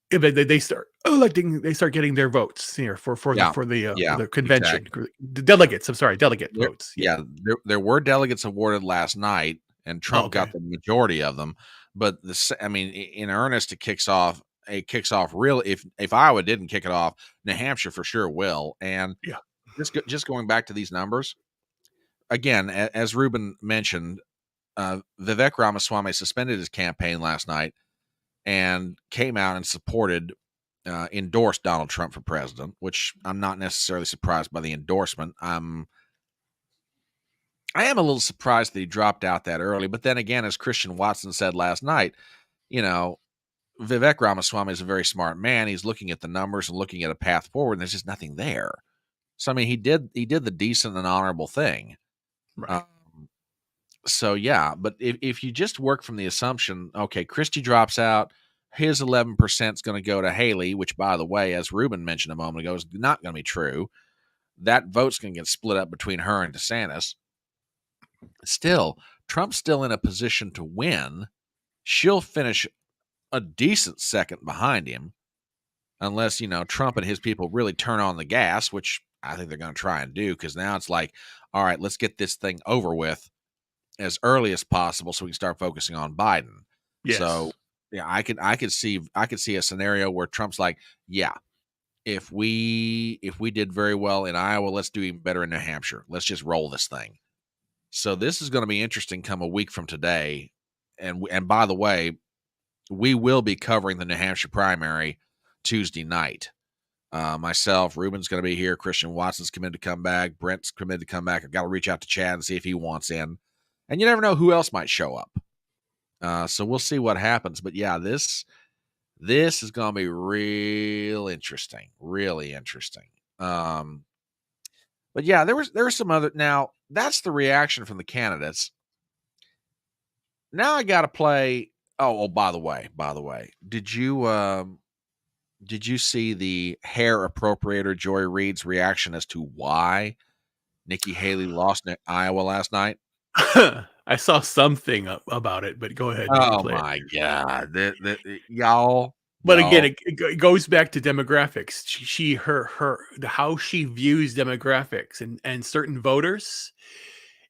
They start electing. They start getting their votes here for the convention. Exactly. The delegates. I'm sorry, votes. Yeah, there were delegates awarded last night, and Trump got the majority of them. But in earnest, it kicks off it kicks off real. If Iowa didn't kick it off, New Hampshire for sure will. And Yeah. just going back to these numbers again, as Ruben mentioned, Vivek Ramaswamy suspended his campaign last night and came out and endorsed Donald Trump for president, which I'm not necessarily surprised by the endorsement. I am a little surprised that he dropped out that early. But then again, as Christian Watson said last night, Vivek Ramaswamy is a very smart man. He's looking at the numbers and looking at a path forward, and there's just nothing there. So, I mean, he did the decent and honorable thing. Right. So, yeah, but if you just work from the assumption, okay, Christie drops out, his 11% is going to go to Haley, which, by the way, as Ruben mentioned a moment ago, is not going to be true. That vote's going to get split up between her and DeSantis. Still, Trump's still in a position to win. She'll finish a decent second behind him, unless, Trump and his people really turn on the gas, which I think they're going to try and do, because now it's like, all right, let's get this thing over with as early as possible so we can start focusing on Biden. Yes. So, yeah, I could see a scenario where Trump's like, yeah, if we did very well in Iowa, let's do even better in New Hampshire. Let's just roll this thing. So this is going to be interesting come a week from today. And by the way, we will be covering the New Hampshire primary Tuesday night. Myself, Ruben's going to be here. Christian Watson's committed to come back. Brent's committed to come back. I've got to reach out to Chad and see if he wants in. And you never know who else might show up. So we'll see what happens. But yeah, this is going to be real interesting, really interesting. But yeah, there was some other. Now that's the reaction from the candidates. Now I got to play. Oh, by the way, did you see the hair appropriator Joy Reid's reaction as to why Nikki Haley lost in Iowa last night? I saw something about it, but go ahead. Oh my God, y'all! But again, it goes back to demographics. How she views demographics and certain voters,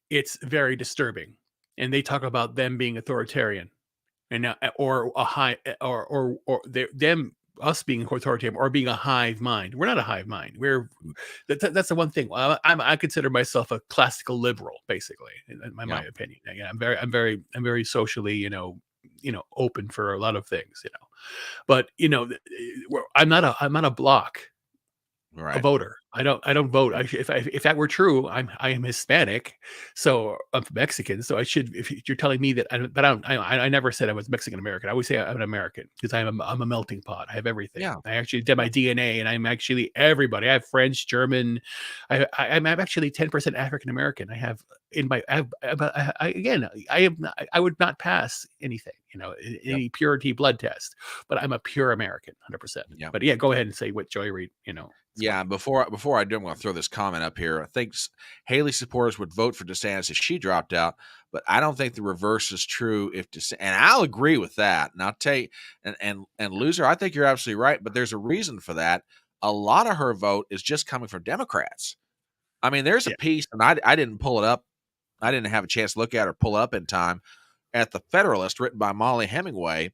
it's very disturbing. And they talk about them being authoritarian, and or a high or them us being authoritarian or being a hive mind. We're not a hive mind. That's the one thing. I consider myself a classical liberal, basically, in my opinion. Yeah, I'm very socially, open for a lot of things, but I'm not a block. Right. A voter. I don't vote. If that were true, I am Hispanic, so I'm Mexican. So I should. If you're telling me that, I never said I was Mexican American. I always say I'm an American because I'm a melting pot. I have everything. Yeah. I actually did my DNA, and I'm actually everybody. I have French, German. I'm actually 10% African American. I have in my. I would not pass anything. Any purity blood test, but I'm a pure American, 100%. Yeah. But yeah, go ahead and say what Joy Reid. Yeah, before I do, I'm going to throw this comment up here. I think Haley supporters would vote for DeSantis if she dropped out, but I don't think the reverse is true. And I'll agree with that. And I'll tell you, and loser, I think you're absolutely right, but there's a reason for that. A lot of her vote is just coming from Democrats. I mean, there's a piece, and I didn't pull it up. I didn't have a chance to look at or pull up in time at the Federalist, written by Molly Hemingway,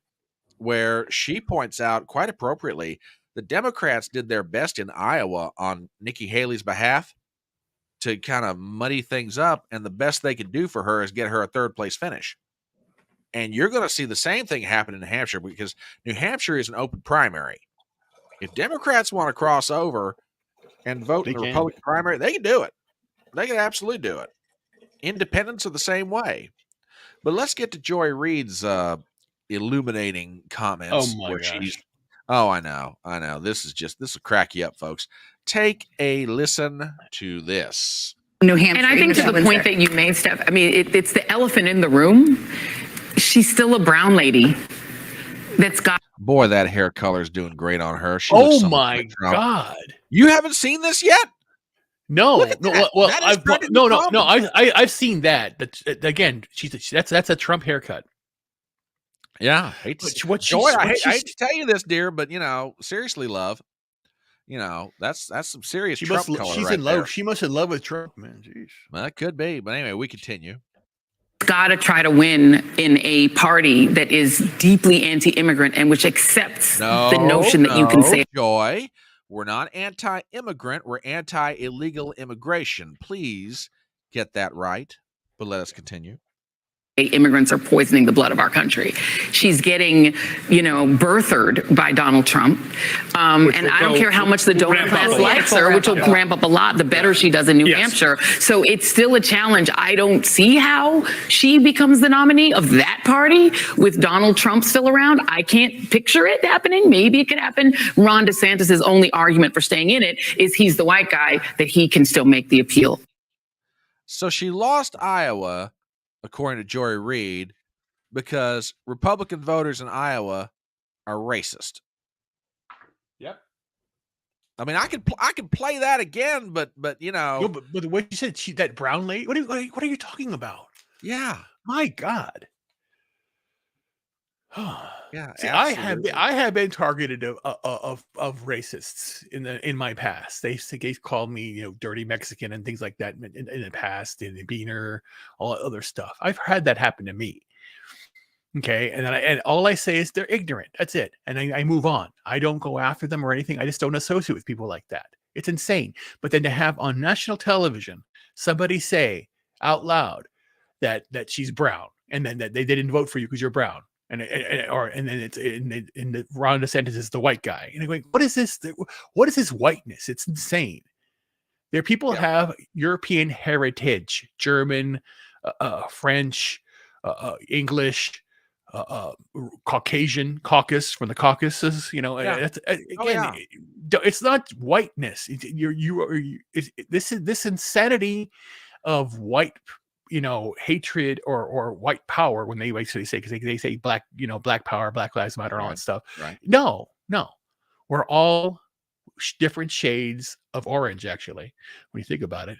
where she points out quite appropriately the Democrats did their best in Iowa on Nikki Haley's behalf to kind of muddy things up, and the best they could do for her is get her a third-place finish. And you're going to see the same thing happen in New Hampshire, because New Hampshire is an open primary. If Democrats want to cross over and vote in the Republican primary, they can do it. They can absolutely do it. Independents are the same way. But let's get to Joy Reid's illuminating comments. Oh, my gosh. Oh, I know. This will crack you up, folks. Take a listen to this. New Hampshire. And I think to the point that you made, Steph, I mean, it's the elephant in the room. She's still a brown lady that's got. Boy, that hair color is doing great on her. Oh, my God. You haven't seen this yet? No. Well, I've seen that. But again, that's a Trump haircut. Yeah, I hate to tell you this, dear, but seriously, love, that's some serious Trump color. She's right in love. there. She must in love with Trump, man. Jeez. Well, that could be, but anyway, we continue. got to try to win in a party that is deeply anti-immigrant and which accepts the notion that you can say. Joy, we're not anti-immigrant. We're anti-illegal immigration. Please get that right. But let us continue. Immigrants are poisoning the blood of our country. She's getting, birthered by Donald Trump. And I don't care how much the donor class likes her, which will ramp up a lot, the better she does in New Hampshire. So it's still a challenge. I don't see how she becomes the nominee of that party with Donald Trump still around. I can't picture it happening. Maybe it could happen. Ron DeSantis' only argument for staying in it is he's the white guy, that he can still make the appeal. So she lost Iowa, according to Joy Reid, because Republican voters in Iowa are racist. Yep. I mean, I could play that again, but but what you said, that brown lady. What are you talking about? Yeah. My God. Yeah. See, I have been targeted of racists in my past. They called me dirty Mexican and things like that in the past, in the beaner, all that other stuff. I've had that happen to me. Okay, and all I say is they're ignorant. That's it, and I move on. I don't go after them or anything. I just don't associate with people like that. It's insane. But then to have on national television somebody say out loud that she's brown, and then that they didn't vote for you because you're brown. And then it's in Ron DeSantis is the white guy. And I'm going, what is this? What is this whiteness? It's insane. There are people have European heritage, German, French, English, Caucasian, Caucus from the Caucasus. It's not whiteness. This insanity of white hatred or white power, when they basically say, because they say black power, Black Lives Matter, and all that stuff. Right. No, we're all different shades of orange. Actually, when you think about it,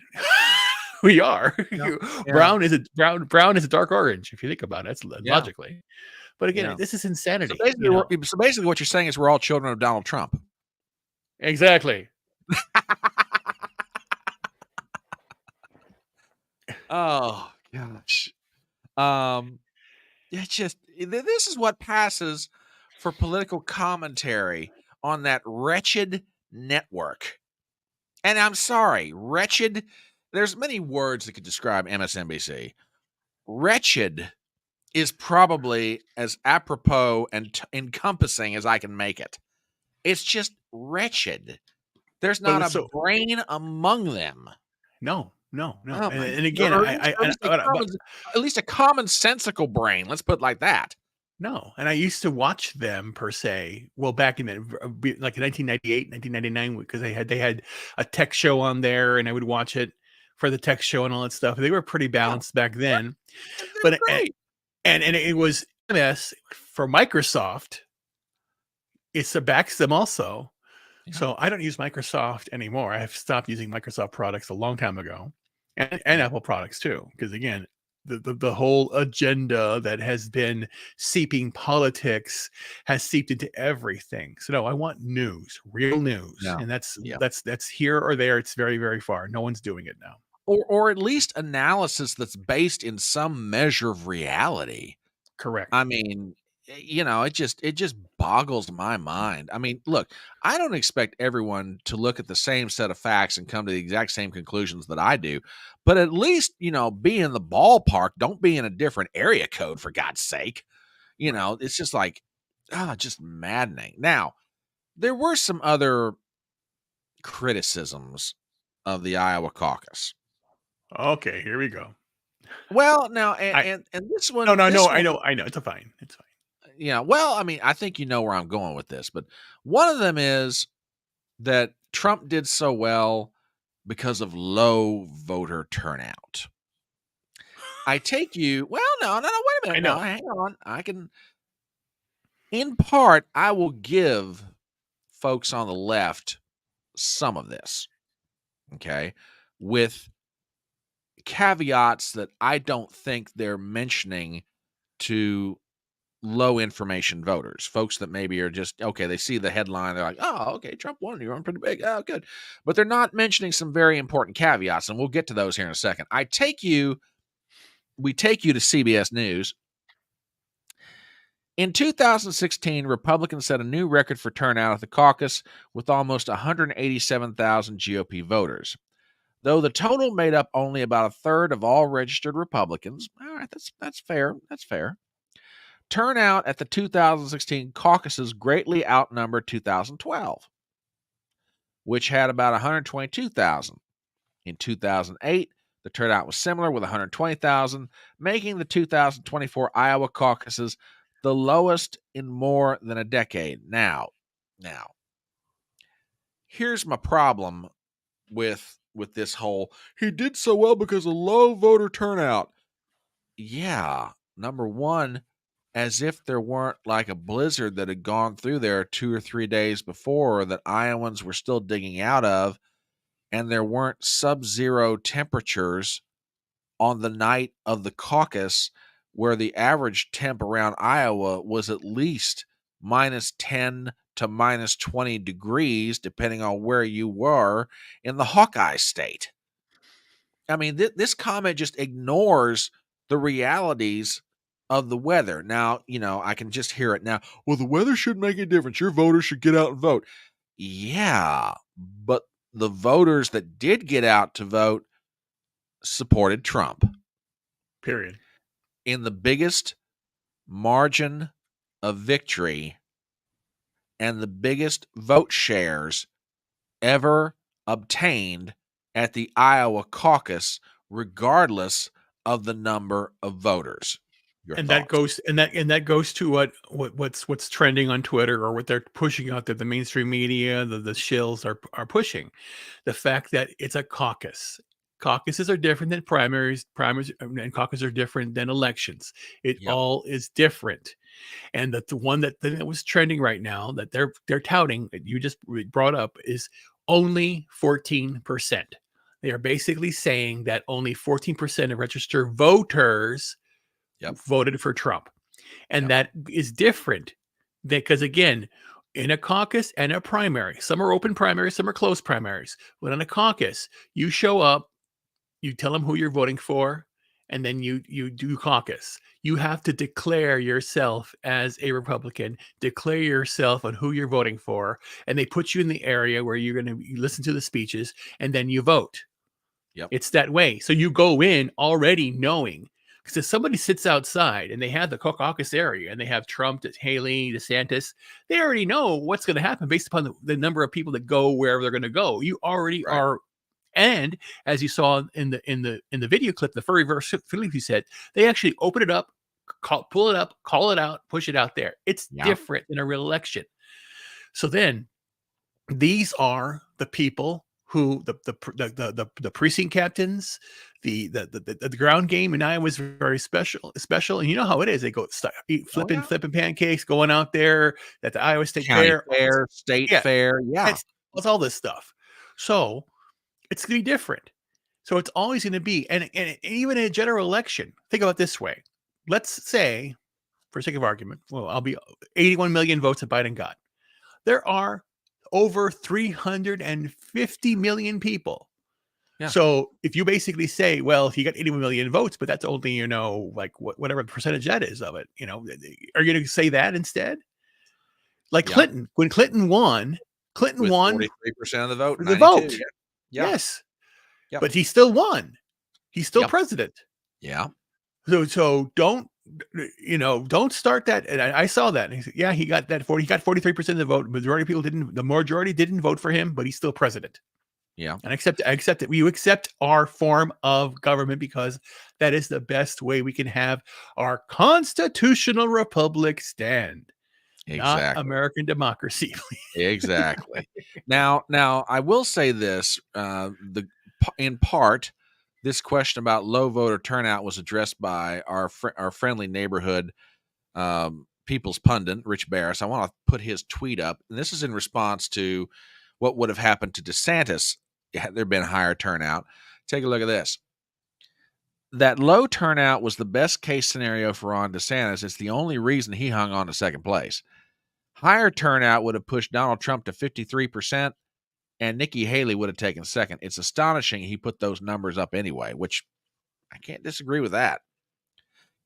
we are. Yeah. Brown is a dark orange. If you think about it, that's logically. But again, this is insanity. So basically, what you're saying is we're all children of Donald Trump. Exactly. Oh gosh. It's just, this is what passes for political commentary on that wretched network. And I'm sorry, wretched. There's many words that could describe MSNBC. Wretched is probably as apropos and encompassing as I can make it. It's just wretched. There's not a brain among them. No. Oh, and again, at least a commonsensical brain. Let's put it like that. No, and I used to watch them per se. Well, back in like 1998, 1999, because they had a tech show on there, and I would watch it for the tech show and all that stuff. They were pretty balanced back then, but and it was MS for Microsoft. It backs them also. Yeah. So I don't use Microsoft anymore. I have stopped using Microsoft products a long time ago. And Apple products too, because again, the whole agenda that has been seeping politics has seeped into everything. So no, I want news, real news, and that's here or there. It's very, very far. No one's doing it now, or at least analysis that's based in some measure of reality. Correct. I mean, it just boggles my mind. I mean, look, I don't expect everyone to look at the same set of facts and come to the exact same conclusions that I do, but at least, be in the ballpark. Don't be in a different area code, for God's sake. It's just like, just maddening. Now, there were some other criticisms of the Iowa caucus. Okay, here we go. Well, now, and this one. No, I know. It's fine. Yeah, well, I mean, I think you know where I'm going with this, but one of them is that Trump did so well because of low voter turnout. I take you, well, no, wait a minute. No, hang on. I can, in part, I will give folks on the left some of this, okay, with caveats that I don't think they're mentioning to low information voters, folks that maybe are just, okay, they see the headline, they're like, oh, okay, Trump won, you're on pretty big, oh, good. But they're not mentioning some very important caveats, and we'll get to those here in a second. I take you we take you to CBS News. In 2016, Republicans set a new record for turnout at the caucus with almost 187,000 GOP voters. Though the total made up only about a third of all registered Republicans. All right, that's fair. That's fair. Turnout at the 2016 caucuses greatly outnumbered 2012, which had about 122,000. In 2008, the turnout was similar with 120,000, making the 2024 Iowa caucuses the lowest in more than a decade. Now, here's my problem with this whole, he did so well because of low voter turnout. Yeah, number one, as if there weren't like a blizzard that had gone through there 2 or 3 days before that Iowans were still digging out of, and there weren't sub-zero temperatures on the night of the caucus where the average temp around Iowa was at least minus 10 to minus 20 degrees, depending on where you were in the Hawkeye state. I mean, this comment just ignores the realities of the weather. Now, I can just hear it now. Well, the weather shouldn't make a difference. Your voters should get out and vote. Yeah, but the voters that did get out to vote supported Trump. Period. In the biggest margin of victory and the biggest vote shares ever obtained at the Iowa caucus, regardless of the number of voters. That goes to what's trending on Twitter, or what they're pushing out there, the mainstream media, the shills are pushing. The fact that it's a caucus. Caucuses are different than primaries. Primaries and caucuses are different than elections. It all is different. And the one that was trending right now that they're touting, that you just brought up, is only 14%. They are basically saying that only 14% of registered voters voted for Trump. And that is different because, again, in a caucus and a primary, some are open primaries, some are closed primaries. But in a caucus, you show up, you tell them who you're voting for, and then you do caucus. You have to declare yourself as a Republican, declare yourself on who you're voting for, and they put you in the area where you're going to listen to the speeches, and then you vote. It's that way. So you go in already knowing, because if somebody sits outside and they have the caucus area and they have Trump, Haley, DeSantis, they already know what's going to happen based upon the number of people that go wherever they're going to go. You already are. And as you saw in the video clip, the furry verse Philip, you said, they actually open it up, pull it up, call it out, push it out there. It's different than a real election. So then these are the people who the precinct captains, the ground game in Iowa was very special. And you know how it is. They go flipping pancakes, going out there at the Iowa State Fair, State Fair. Yeah. It's all this stuff. So it's going to be different. So it's always going to be, and even in a general election, think about it this way. Let's say, for sake of argument, I'll be 81 million votes that Biden got. There are over 350 million people. Yeah. So if you basically say, well, he got 81 million votes, but that's only, like whatever the percentage that is of it, are you going to say that instead? Like Clinton, when Clinton won 43% of the vote. Yes. Yep. But he still won. He's still president. Yeah. So don't start that. And I saw that. And he said, he got that he got 43% of the vote. The majority didn't vote for him, but he's still president. Yeah. And I accept it. We accept our form of government because that is the best way we can have our constitutional republic stand. Exactly. Not American democracy. Exactly. Now, I will say this: in part, this question about low voter turnout was addressed by our friendly neighborhood People's Pundit, Rich Barris. I want to put his tweet up, and this is in response to what would have happened to DeSantis had there been higher turnout. Take a look at this. That low turnout was the best case scenario for Ron DeSantis. It's the only reason he hung on to second place. Higher turnout would have pushed Donald Trump to 53%, and Nikki Haley would have taken second. It's astonishing he put those numbers up anyway, which I can't disagree with that.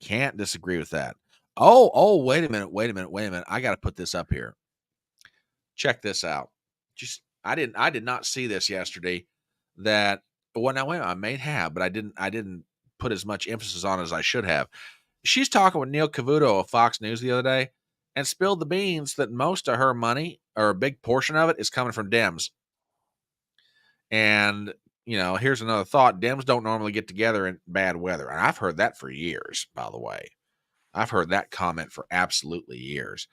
Can't disagree with that. Oh, wait a minute. I got to put this up here. Check this out. I did not see this yesterday. Now wait a minute, I may have, but I didn't put as much emphasis on it as I should have. She's talking with Neil Cavuto of Fox News the other day and spilled the beans that most of her money, or a big portion of it, is coming from Dems. And, here's another thought. Dems don't normally get together in bad weather. And I've heard that for years, by the way. I've heard that comment for absolutely years.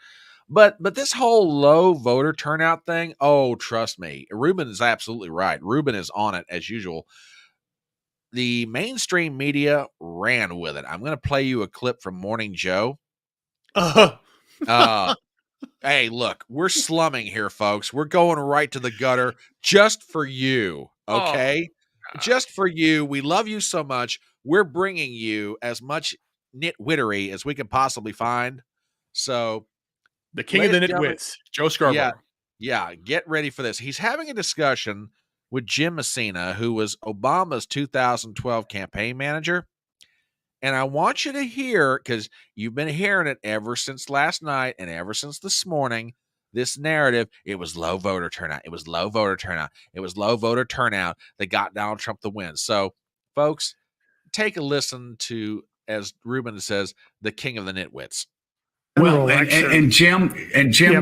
But this whole low voter turnout thing, oh, trust me, Ruben is absolutely right. Ruben is on it as usual. The mainstream media ran with it. I'm going to play you a clip from Morning Joe. Hey, look, we're slumming here, folks. We're going right to the gutter just for you, okay? Just for you. We love you so much. We're bringing you as much nitwittery as we can possibly find. So, the king of the nitwits, Joe Scarborough. Yeah, get ready for this. He's having a discussion with Jim Messina, who was Obama's 2012 campaign manager. And I want you to hear, because you've been hearing it ever since last night and ever since this morning, this narrative, it was low voter turnout. It was low voter turnout. It was low voter turnout that got Donald Trump the win. So, folks, take a listen to, as Ruben says, the king of the nitwits. Well, and Jim,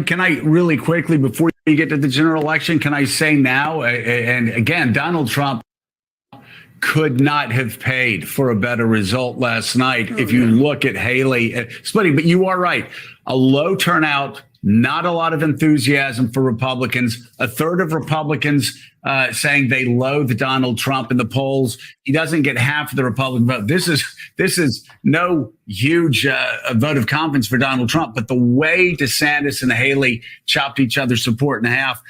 can I really quickly, before you get to the general election, can I say now, and again, Donald Trump could not have paid for a better result last night. If you look at Haley splitting, but you are right. A low turnout, not a lot of enthusiasm for Republicans. A third of Republicans saying they loathe Donald Trump in the polls. He doesn't get half of the Republican vote. This is no huge vote of confidence for Donald Trump, but the way DeSantis and Haley chopped each other's support in half,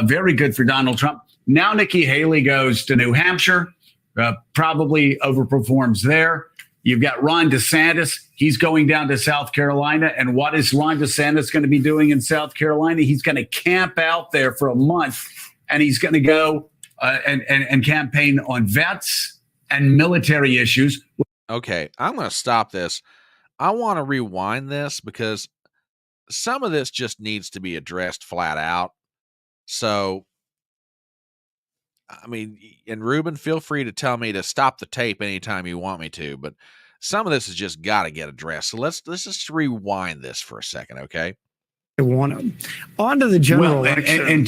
very good for Donald Trump. Now Nikki Haley goes to New Hampshire. Probably overperforms there. You've got Ron DeSantis. He's going down to South Carolina. And what is Ron DeSantis going to be doing in South Carolina? He's going to camp out there for a month, and he's going to go and campaign on vets and military issues. Okay, I'm going to stop this. I want to rewind this because some of this just needs to be addressed flat out. So, I mean, and Ruben, feel free to tell me to stop the tape anytime you want me to, but some of this has just got to get addressed. So let's just rewind this for a second, okay? On to the general election. And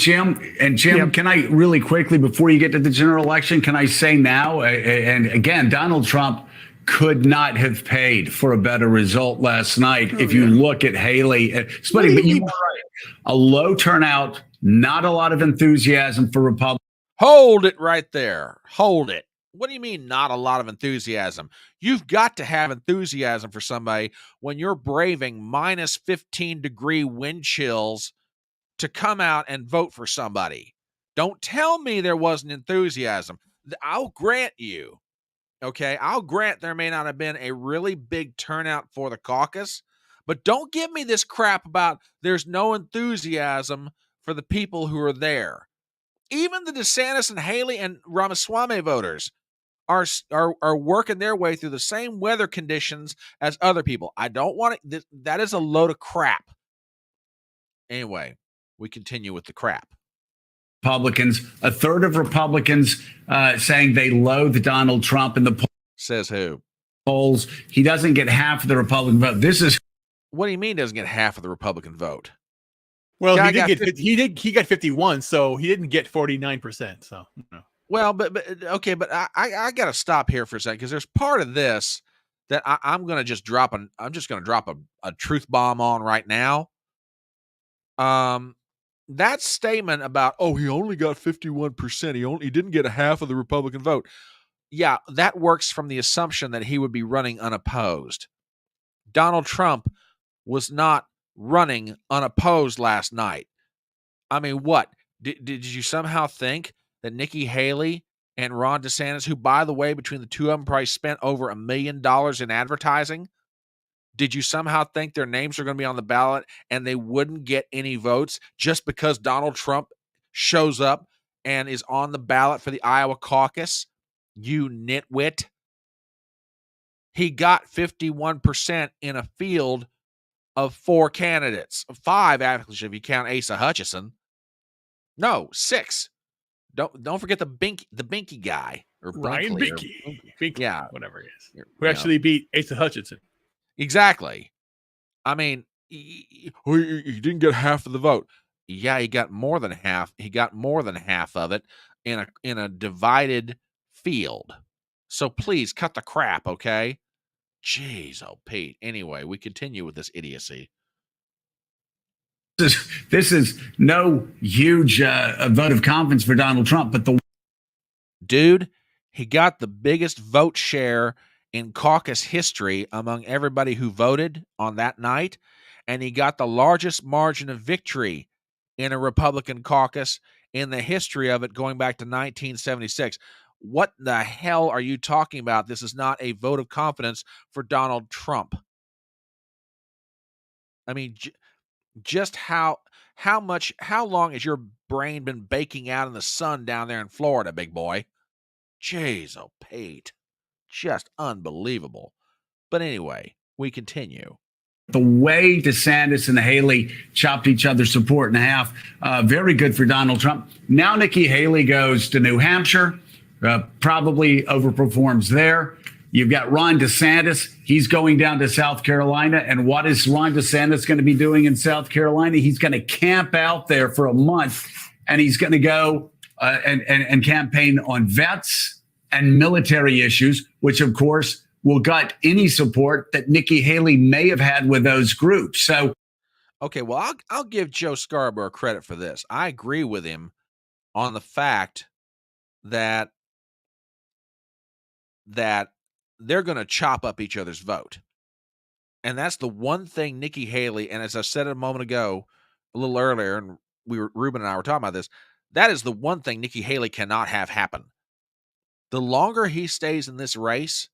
Jim, can I really quickly, before you get to the general election, can I say now, and again, Donald Trump could not have paid for a better result last night. If you look at Haley splitting, but you are right. A low turnout, not a lot of enthusiasm for Republicans. Hold it right there. Hold it. What do you mean not a lot of enthusiasm? You've got to have enthusiasm for somebody when you're braving minus 15-degree wind chills to come out and vote for somebody. Don't tell me there wasn't enthusiasm. I'll grant you, okay? I'll grant there may not have been a really big turnout for the caucus, but don't give me this crap about there's no enthusiasm for the people who are there. Even the DeSantis and Haley and Ramaswamy voters are working their way through the same weather conditions as other people. I don't want it. That is a load of crap. Anyway, we continue with the crap. Republicans, a third of Republicans saying they loathe Donald Trump in the polls. Says who? Polls. He doesn't get half of the Republican vote. What do you mean doesn't get half of the Republican vote? Well, he got 51, so he didn't get 49%. So, no. Well, but okay, but I got to stop here for a second because there's part of this that I'm going to just drop. I'm just going to drop a truth bomb on right now. That statement about he only got 51%. He didn't get a half of the Republican vote. Yeah, that works from the assumption that he would be running unopposed. Donald Trump was not running unopposed last night. I mean, what? Did you somehow think that Nikki Haley and Ron DeSantis, who, by the way, between the two of them probably spent over $1 million in advertising, did you somehow think their names are going to be on the ballot and they wouldn't get any votes just because Donald Trump shows up and is on the ballot for the Iowa caucus? You nitwit. He got 51% in a field of 4 candidates. 5, actually, if you count Asa Hutchinson. No, 6. Don't forget the Binky guy. Or Ryan Binkley. Binkley, yeah. whatever he is. Who actually beat Asa Hutchinson. Exactly. I mean, he didn't get half of the vote. Yeah, he got more than half. He got more than half of it in a divided field. So please cut the crap, okay? Jeez, oh Pete. Anyway, we continue with this idiocy. This is no huge vote of confidence for Donald Trump, but the dude, he got the biggest vote share in caucus history among everybody who voted on that night, and he got the largest margin of victory in a Republican caucus in the history of it going back to 1976. What the hell are you talking about? This is not a vote of confidence for Donald Trump. I mean, just how long has your brain been baking out in the sun down there in Florida, big boy? Jeez, oh, Pete. Just unbelievable. But anyway, we continue. The way DeSantis and Haley chopped each other's support in half, very good for Donald Trump. Now Nikki Haley goes to New Hampshire, probably overperforms there. You've got Ron DeSantis. He's going down to South Carolina. And what is Ron DeSantis going to be doing in South Carolina? He's going to camp out there for a month, and he's going to go and campaign on vets and military issues, which, of course, will gut any support that Nikki Haley may have had with those groups. So, okay, well, I'll give Joe Scarborough credit for this. I agree with him on the fact that they're going to chop up each other's vote. And that's the one thing Nikki Haley, and as I said a moment ago, a little earlier, and Ruben and I were talking about this, that is the one thing Nikki Haley cannot have happen. The longer he stays in this race,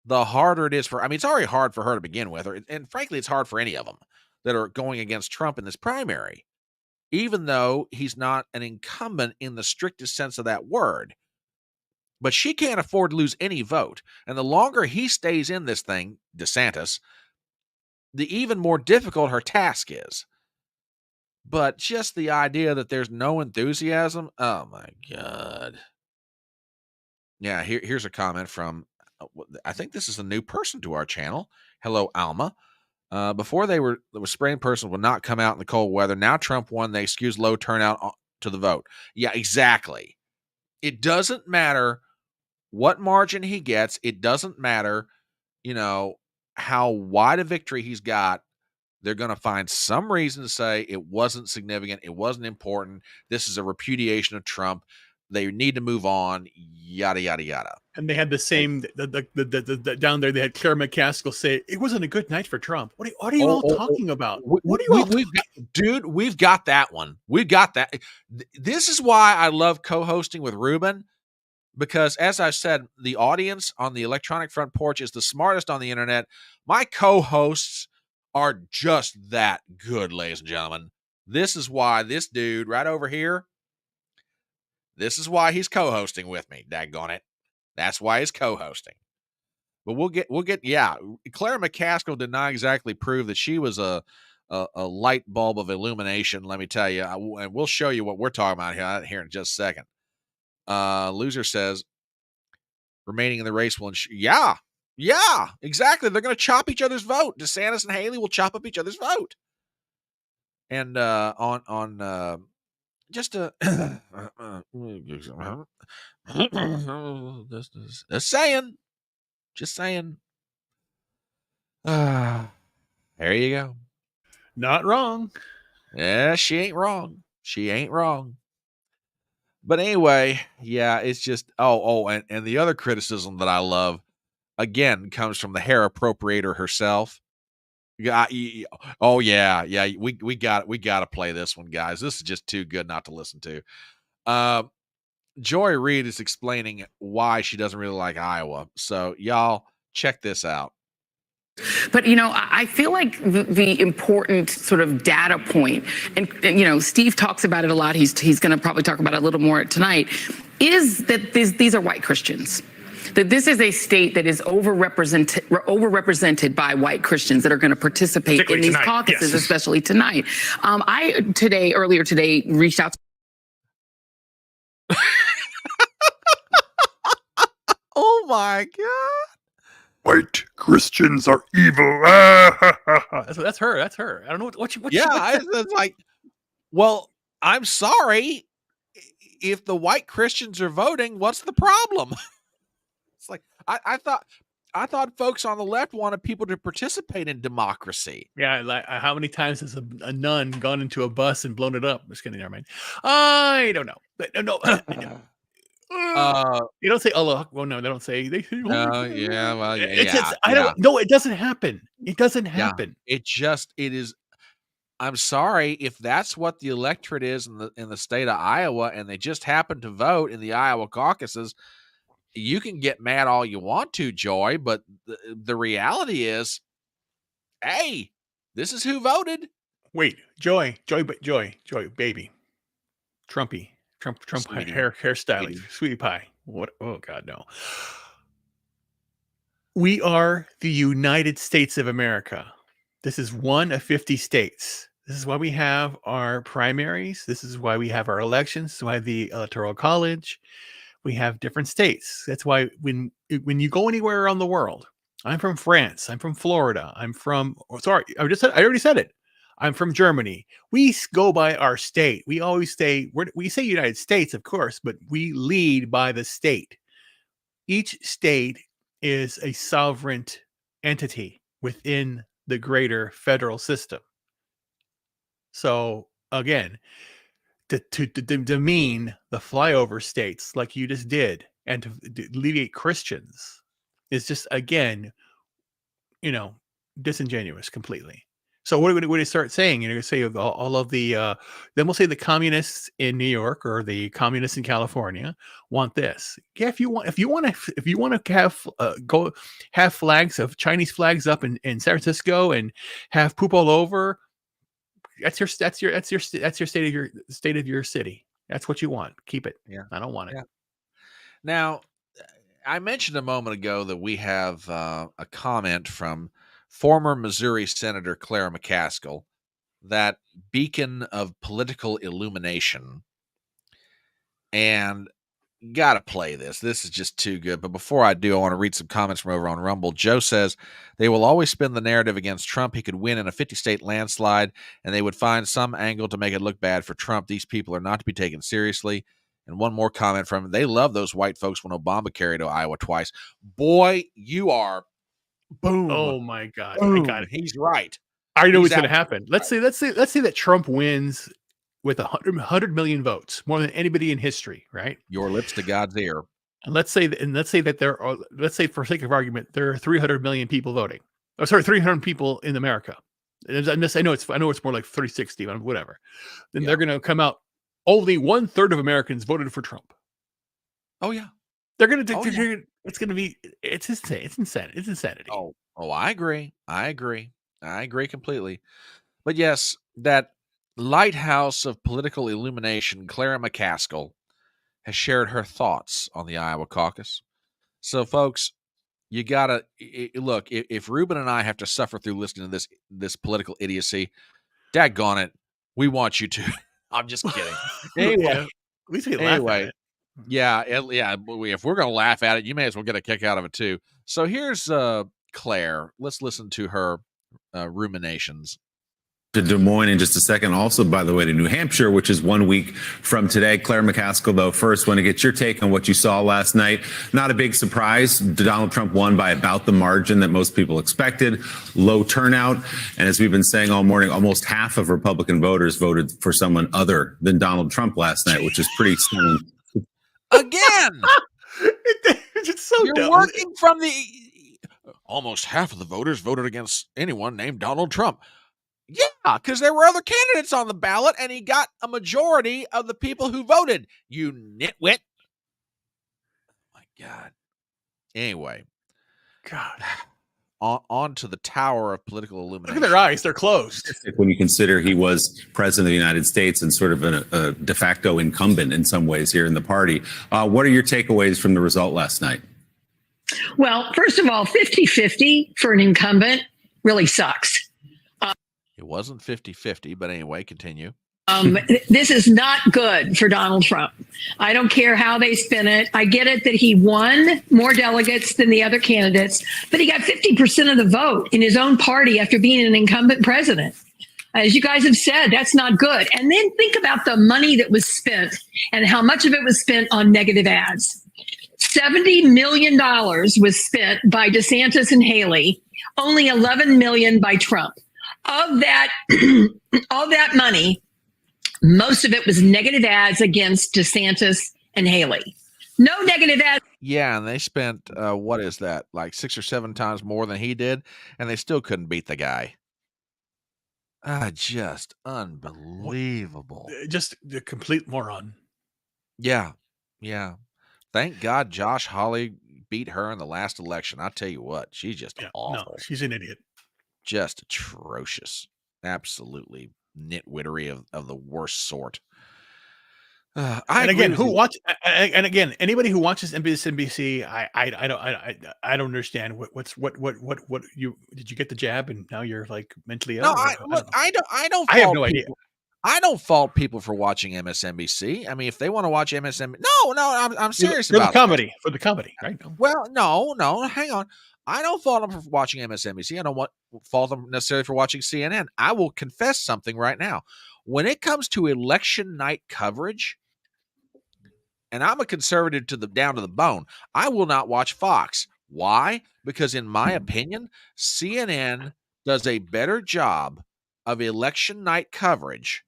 the harder it is for, I mean, it's already hard for her to begin with, and frankly, it's hard for any of them that are going against Trump in this primary, even though he's not an incumbent in the strictest sense of that word. But she can't afford to lose any vote. And the longer he stays in this thing, DeSantis, the even more difficult her task is. But just the idea that there's no enthusiasm, oh my God. Yeah, here's a comment from, I think this is a new person to our channel. Hello, Alma. Before they were spraying persons would not come out in the cold weather. Now Trump won. They excused low turnout to the vote. Yeah, exactly. It doesn't matter what margin he gets. It doesn't matter, how wide a victory he's got. They're going to find some reason to say it wasn't significant. It wasn't important. This is a repudiation of Trump. They need to move on, yada, yada, yada. And they had the same, the down there, they had Claire McCaskill say, it wasn't a good night for Trump. What are you all talking about? What are you all talking about? Dude, we've got that one. We've got that. This is why I love co-hosting with Ruben, because as I said, the audience on the Electronic Front Porch is the smartest on the internet. My co-hosts are just that good, ladies and gentlemen. This is why this dude right over here, this is why he's co-hosting with me. Daggone it. That's why he's co-hosting. But we'll get, yeah. Claire McCaskill did not exactly prove that she was a light bulb of illumination, let me tell you. And we'll show you what we're talking about here in just a second. Loser says, remaining in the race will ensure. Yeah, exactly. They're going to chop each other's vote. DeSantis and Haley will chop up each other's vote. And just a just saying. There you go. Not wrong. Yeah, she ain't wrong. But anyway, yeah, it's just and the other criticism that I love again comes from the hair appropriator herself. We got to play this one, guys. This is just too good not to listen to. Joy Reid is explaining why she doesn't really like Iowa. So y'all check this out. But, I feel like the important sort of data point, and Steve talks about it a lot. He's going to probably talk about it a little more tonight, is that these are white Christians. that this is a state that is overrepresented by white Christians that are going to participate in these caucuses, especially tonight. Earlier today, reached out to Oh my God. White Christians are evil. That's her. That's her. I don't know what It's like, well, I'm sorry. If the white Christians are voting, what's the problem? It's like, I thought folks on the left wanted people to participate in democracy. Yeah, like how many times has a nun gone into a bus and blown it up? Just kidding, never mind. I don't know. But no. You don't say Allah. Well, no, they don't say. They say. Oh yeah, well, yeah. I don't. No, it doesn't happen. It doesn't happen. Yeah, it is. I'm sorry if that's what the electorate is in the state of Iowa, and they just happen to vote in the Iowa caucuses. You can get mad all you want to, Joy, but the reality is, hey, this is who voted. Wait, Joy, baby, Trump hairstyle, sweetie pie. What? Oh God, no. We are the United States of America. This is one of 50 states. This is why we have our primaries. This is why we have our elections. This is why the Electoral College. We have different states. That's why when you go anywhere around the world, I'm from France. I'm from Florida. I already said it. I'm from Germany. We go by our state. We always say we say United States, of course, but we lead by the state. Each state is a sovereign entity within the greater federal system. So again, to demean the flyover states like you just did and to alleviate Christians is just, again, disingenuous completely. So what do we start saying? You're going to say all of the, then we'll say the communists in New York or the communists in California want this. Yeah, if you want to have flags of Chinese flags up in San Francisco and have poop all over, that's your state of your city. That's what you want. Keep it. Yeah, I don't want it. Yeah. Now, I mentioned a moment ago that we have a comment from former Missouri Senator Claire McCaskill, that beacon of political illumination. And got to play this. This is just too good. But before I do, I want to read some comments from over on Rumble. Joe says, they will always spin the narrative against Trump. He could win in a 50-state landslide, and they would find some angle to make it look bad for Trump. These people are not to be taken seriously. And one more comment from him. They love those white folks when Obama carried to Iowa twice. Boy, you are boom. Oh my God. Boom. I got it. He's right. I know what's going to happen. Let's say that Trump wins with 100 million votes, more than anybody in history, right? Your lips to God's ear. And let's say that there are, let's say for sake of argument, there are 300 million people voting. Oh, sorry, 300 people in America. I know it's more like 360, but whatever. Then they're going to come out. Only 1/3 of Americans voted for Trump. Oh yeah, they're going to. It's going to be. It's insane. It's insanity. Oh, I agree. I agree completely. But yes, that lighthouse of political illumination, Clara McCaskill, has shared her thoughts on the Iowa caucus. So, folks, you gotta look. If Ruben and I have to suffer through listening to this political idiocy, daggone it, we want you to. I'm just kidding. Anyway, at least we laugh at it. Yeah. If we're gonna laugh at it, you may as well get a kick out of it too. So here's Claire. Let's listen to her ruminations. To Des Moines in just a second. Also, by the way, to New Hampshire, which is 1 week from today. Claire McCaskill, though, first want to get your take on what you saw last night. Not a big surprise. Donald Trump won by about the margin that most people expected. Low turnout. And as we've been saying all morning, almost half of Republican voters voted for someone other than Donald Trump last night, which is pretty stunning. Again! It's so You're dumb. working from the... Almost half of the voters voted against anyone named Donald Trump. Yeah, because there were other candidates on the ballot, and he got a majority of the people who voted. You nitwit. Oh, my God. Anyway. God. On to the tower of political illumination. Look at their eyes. They're closed. When you consider he was president of the United States and sort of a de facto incumbent in some ways here in the party. What are your takeaways from the result last night? Well, first of all, 50-50 for an incumbent really sucks. It wasn't 50-50, but anyway, continue. This is not good for Donald Trump. I don't care how they spin it. I get it that he won more delegates than the other candidates, but he got 50% of the vote in his own party after being an incumbent president. As you guys have said, that's not good. And then think about the money that was spent and how much of it was spent on negative ads. $70 million was spent by DeSantis and Haley, only $11 million by Trump. Of that, all that money, most of it was negative ads against DeSantis and Haley. No negative ads. Yeah, and they spent, what is that, like 6 or 7 times more than he did, and they still couldn't beat the guy. Just unbelievable. Just the complete moron. Yeah, yeah. Thank God Josh Hawley beat her in the last election. I tell you what, she's just awful. No, she's an idiot. Just atrocious. Absolutely nitwittery of the worst sort. And again, anybody who watches NBC, I don't understand what you did. You get the jab and now you're like mentally ill? No, I don't. I have no idea. I don't fault people for watching MSNBC. I mean, if they want to watch MSNBC, no, I'm serious for about the comedy. For the comedy, right? Well, no, hang on. I don't fault them for watching MSNBC. I don't fault them necessarily for watching CNN. I will confess something right now. When it comes to election night coverage, and I'm a conservative down to the bone, I will not watch Fox. Why? Because in my opinion, CNN does a better job of election night coverage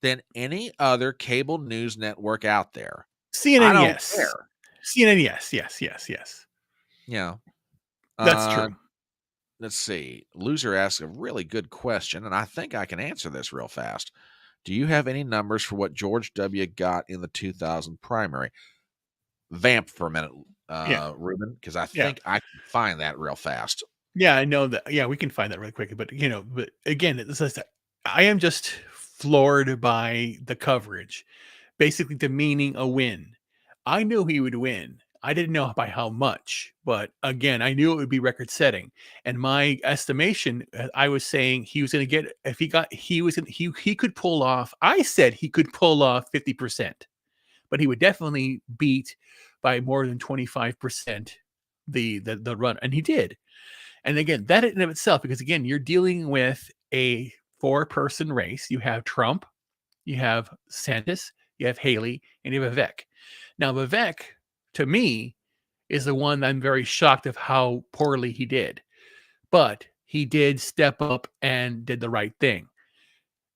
than any other cable news network out there. CNN, yes. Care. CNN, yes. Yeah. That's true. Let's see. Loser asks a really good question, and I think I can answer this real fast. Do you have any numbers for what George W. got in the 2000 primary? Vamp for a minute, Ruben, because I think I can find that real fast. Yeah, I know that. Yeah, we can find that really quickly. But but again, I am just floored by the coverage, basically demeaning a win. I knew he would win. I didn't know by how much, but again, I knew it would be record setting. And my estimation, I was saying he was going to get, if he got, he could pull off. I said he could pull off 50%, but he would definitely beat by more than 25% the run, and he did. And again, that in and of itself, because again, you're dealing with a 4-person race. You have Trump, you have DeSantis, you have Haley, and you have Vivek. Now, Vivek, to me, is the one I'm very shocked of how poorly he did. But he did step up and did the right thing.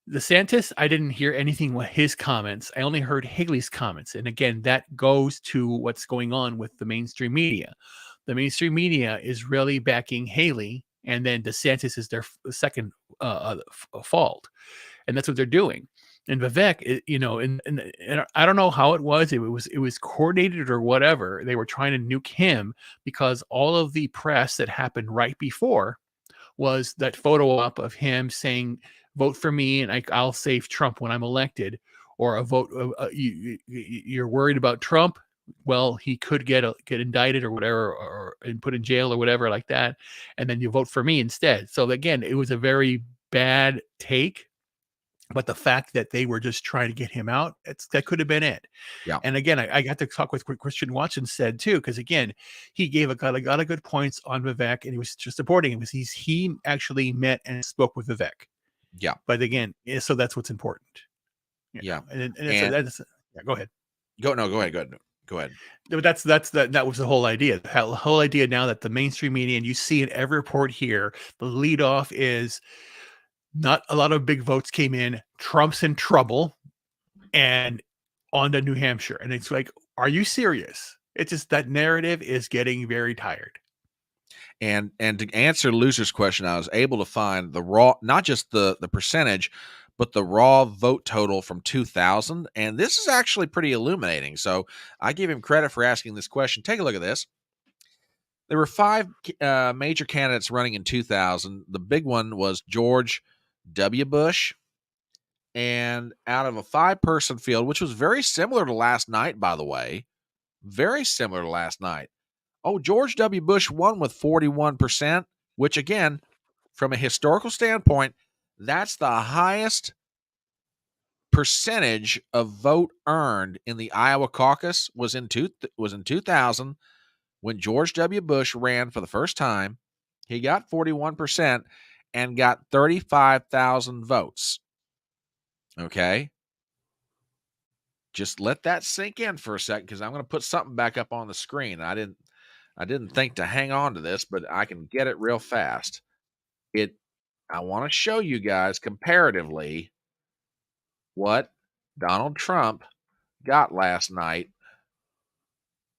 DeSantis, I didn't hear anything with his comments. I only heard Haley's comments. And again, that goes to what's going on with the mainstream media. The mainstream media is really backing Haley, and then DeSantis is their second fault. And that's what they're doing. And Vivek, and I don't know how it was. It was coordinated or whatever. They were trying to nuke him because all of the press that happened right before was that photo op of him saying, "Vote for me, and I'll save Trump when I'm elected," or a vote. You're worried about Trump? Well, he could get indicted or whatever, and put in jail or whatever like that, and then you vote for me instead. So again, it was a very bad take. But the fact that they were just trying to get him out, that could have been it. Yeah. And again, I got to talk with Christian Watson said too, because again, he gave a lot of good points on Vivek, and he was just supporting him. He actually met and spoke with Vivek. Yeah. But again, so that's what's important. Yeah. And go ahead. Go ahead. But that was the whole idea. The whole idea now that the mainstream media, and you see in every report here, the lead off is not a lot of big votes came in. Trump's in trouble, and on to New Hampshire. And it's like, are you serious? It's just that narrative is getting very tired. And to answer Loser's question, I was able to find the raw, not just the percentage, but the raw vote total from 2000. And this is actually pretty illuminating. So I give him credit for asking this question. Take a look at this. There were 5 major candidates running in 2000. The big one was George W. Bush. And out of a 5-person field, which was very similar to last night, by the way, very similar to last night, Oh, George W. Bush won with 41%, which again, from a historical standpoint, that's the highest percentage of vote earned in the Iowa caucus was in 2000 when George W. Bush ran for the first time. He got 41% and got 35,000 votes. Okay? Just let that sink in for a second because I'm going to put something back up on the screen. I didn't think to hang on to this, but I can get it real fast. I want to show you guys comparatively what Donald Trump got last night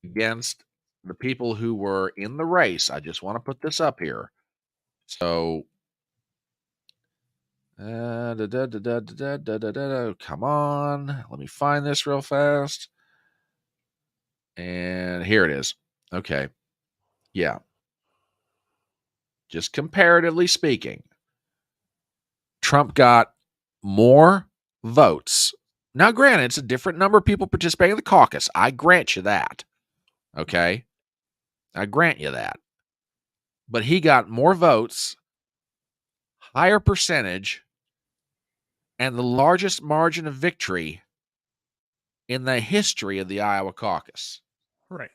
against the people who were in the race. I just want to put this up here. So, come on. Let me find this real fast. And here it is. Okay. Yeah. Just comparatively speaking, Trump got more votes. Now, granted, it's a different number of people participating in the caucus. I grant you that. Okay? I grant you that. But he got more votes, higher percentage, and the largest margin of victory in the history of the Iowa caucus. Right.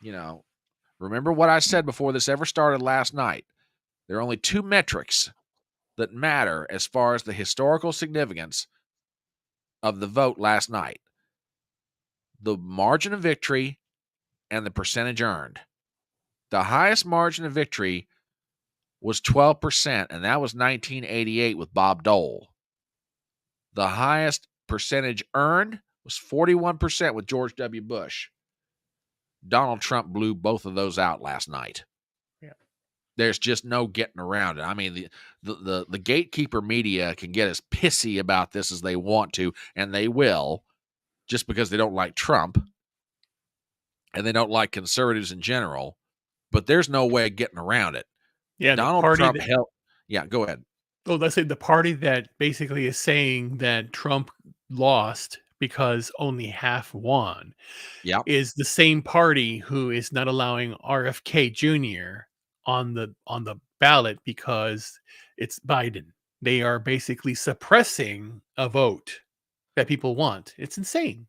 You know, remember what I said before this ever started last night. There are only two metrics that matter as far as the historical significance of the vote last night: the margin of victory and the percentage earned. The highest margin of victory was 12%, and that was 1988 with Bob Dole. The highest percentage earned was 41% with George W. Bush. Donald Trump blew both of those out last night. Yeah. There's just no getting around it. I mean, the gatekeeper media can get as pissy about this as they want to, and they will, just because they don't like Trump and they don't like conservatives in general. But there's no way of getting around it. Yeah, Donald Trump held. Yeah, go ahead. Oh, let's say the party that basically is saying that Trump lost because only half won is the same party who is not allowing RFK Jr. on the ballot because it's Biden. They are basically suppressing a vote that people want. It's insane.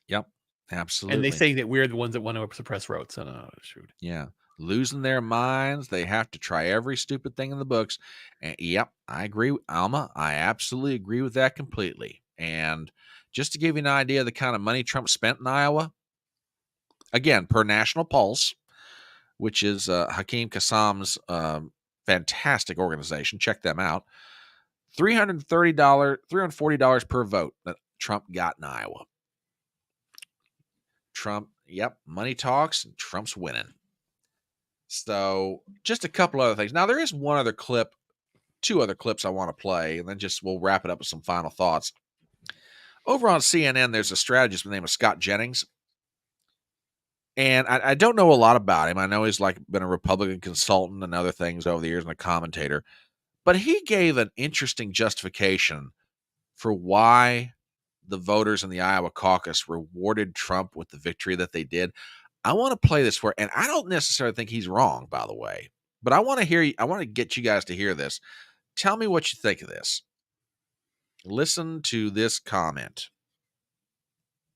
Yep, absolutely. And they say that we're the ones that want to suppress votes. Shoot. Yeah. Losing their minds. They have to try every stupid thing in the books. And yep, I agree, Alma. I absolutely agree with that completely. And just to give you an idea of the kind of money Trump spent in Iowa, again, per National Pulse, which is Hakeem Kassam's fantastic organization. Check them out. $340 per vote that Trump got in Iowa. Trump, yep, money talks, and Trump's winning. So just a couple other things. Now, there is one other clip, two other clips I want to play, and then we'll wrap it up with some final thoughts. Over on CNN, there's a strategist by the name of Scott Jennings. And I don't know a lot about him. I know he's been a Republican consultant and other things over the years and a commentator. But he gave an interesting justification for why the voters in the Iowa caucus rewarded Trump with the victory that they did. I want to play this for, and I don't necessarily think he's wrong, by the way, but I want to get you guys to hear this. Tell me what you think of this. Listen to this comment.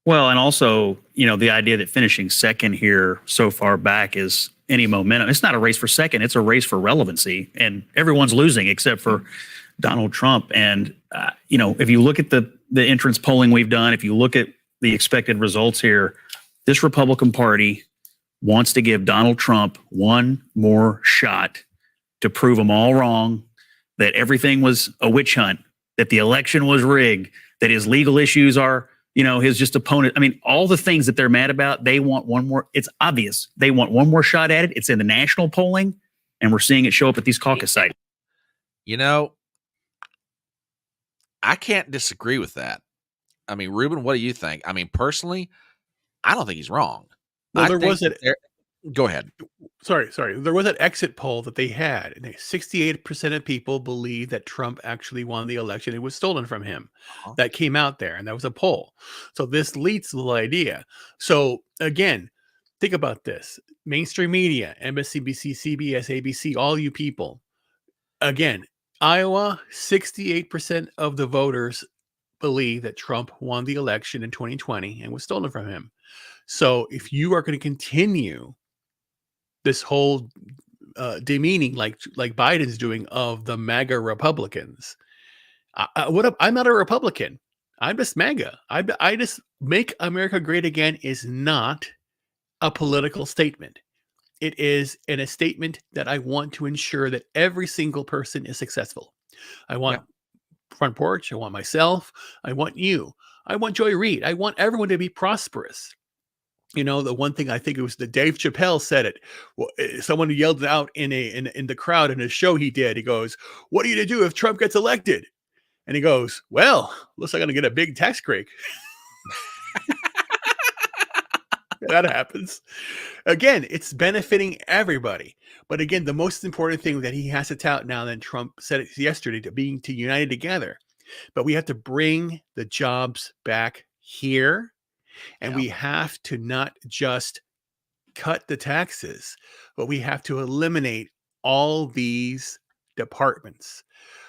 Well, and also, the idea that finishing second here so far back is any momentum. It's not a race for second. It's a race for relevancy, and everyone's losing except for Donald Trump. And, if you look at the entrance polling we've done, if you look at the expected results here, this Republican Party wants to give Donald Trump one more shot to prove them all wrong, that everything was a witch hunt, that the election was rigged, that his legal issues are, his just opponent. I mean, all the things that they're mad about, they want one more. It's obvious. They want one more shot at it. It's in the national polling, and we're seeing it show up at these caucus sites. I can't disagree with that. I mean, Ruben, what do you think? I mean, personally, I don't think he's wrong. Well, Go ahead. Sorry. There was an exit poll that they had, and 68% of people believe that Trump actually won the election. It was stolen from him. That came out there, and that was a poll. So this leads to the idea. So again, think about this. Mainstream media, MSNBC, CBS, ABC, all you people. Again, Iowa, 68% of the voters believe that Trump won the election in 2020 and was stolen from him. So if you are going to continue this whole demeaning like Biden's doing of the MAGA Republicans, I'm not a Republican. I'm just MAGA. I just make America great again is not a political statement. It is a statement that I want to ensure that every single person is successful. I want Front Porch. I want myself. I want you. I want Joy Reid. I want everyone to be prosperous. You know, the one thing I think it was the Dave Chappelle said it. Well, someone yelled out in the crowd in a show he did. He goes, "What are you to do if Trump gets elected?" And he goes, "Well, looks like I'm going to get a big tax break." That happens. Again, it's benefiting everybody. But again, the most important thing that he has to tout now, than Trump said it yesterday, to united together. But we have to bring the jobs back here. And we have to not just cut the taxes, but we have to eliminate all these departments.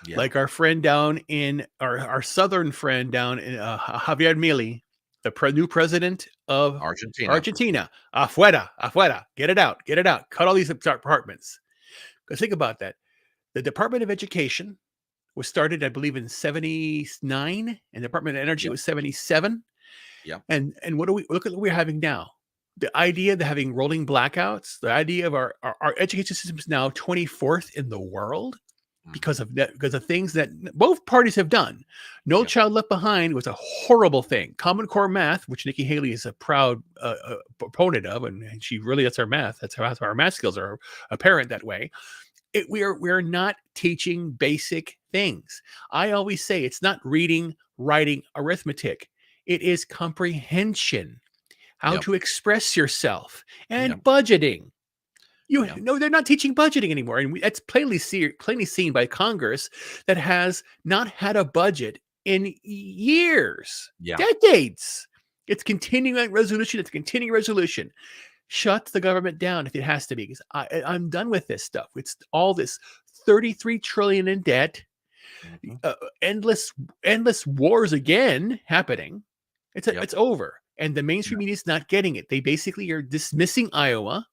Like our friend down in our southern friend down in Javier Milei, the new president of Argentina. Afuera, get it out, cut all these departments. Because think about that. The Department of Education was started, I believe, in 79, and the Department of Energy was 77. Yeah. And what do we look at what we're having now? The idea of having rolling blackouts, the idea of our education system is now 24th in the world because of that, because of things that both parties have done. No Child Left Behind was a horrible thing. Common Core math, which Nikki Haley is a proud proponent of, and she really, that's our math. That's how our math skills are apparent that way. We're not teaching basic things. I always say it's not reading, writing, arithmetic. It is comprehension, how to express yourself, and budgeting. No, they're not teaching budgeting anymore, and that's plainly seen by Congress that has not had a budget in years, decades. It's continuing resolution. Shut the government down if it has to be. Because I'm done with this stuff. It's all this $33 trillion in debt, endless wars again happening. It's over, and the mainstream media is not getting it. They basically are dismissing Iowa.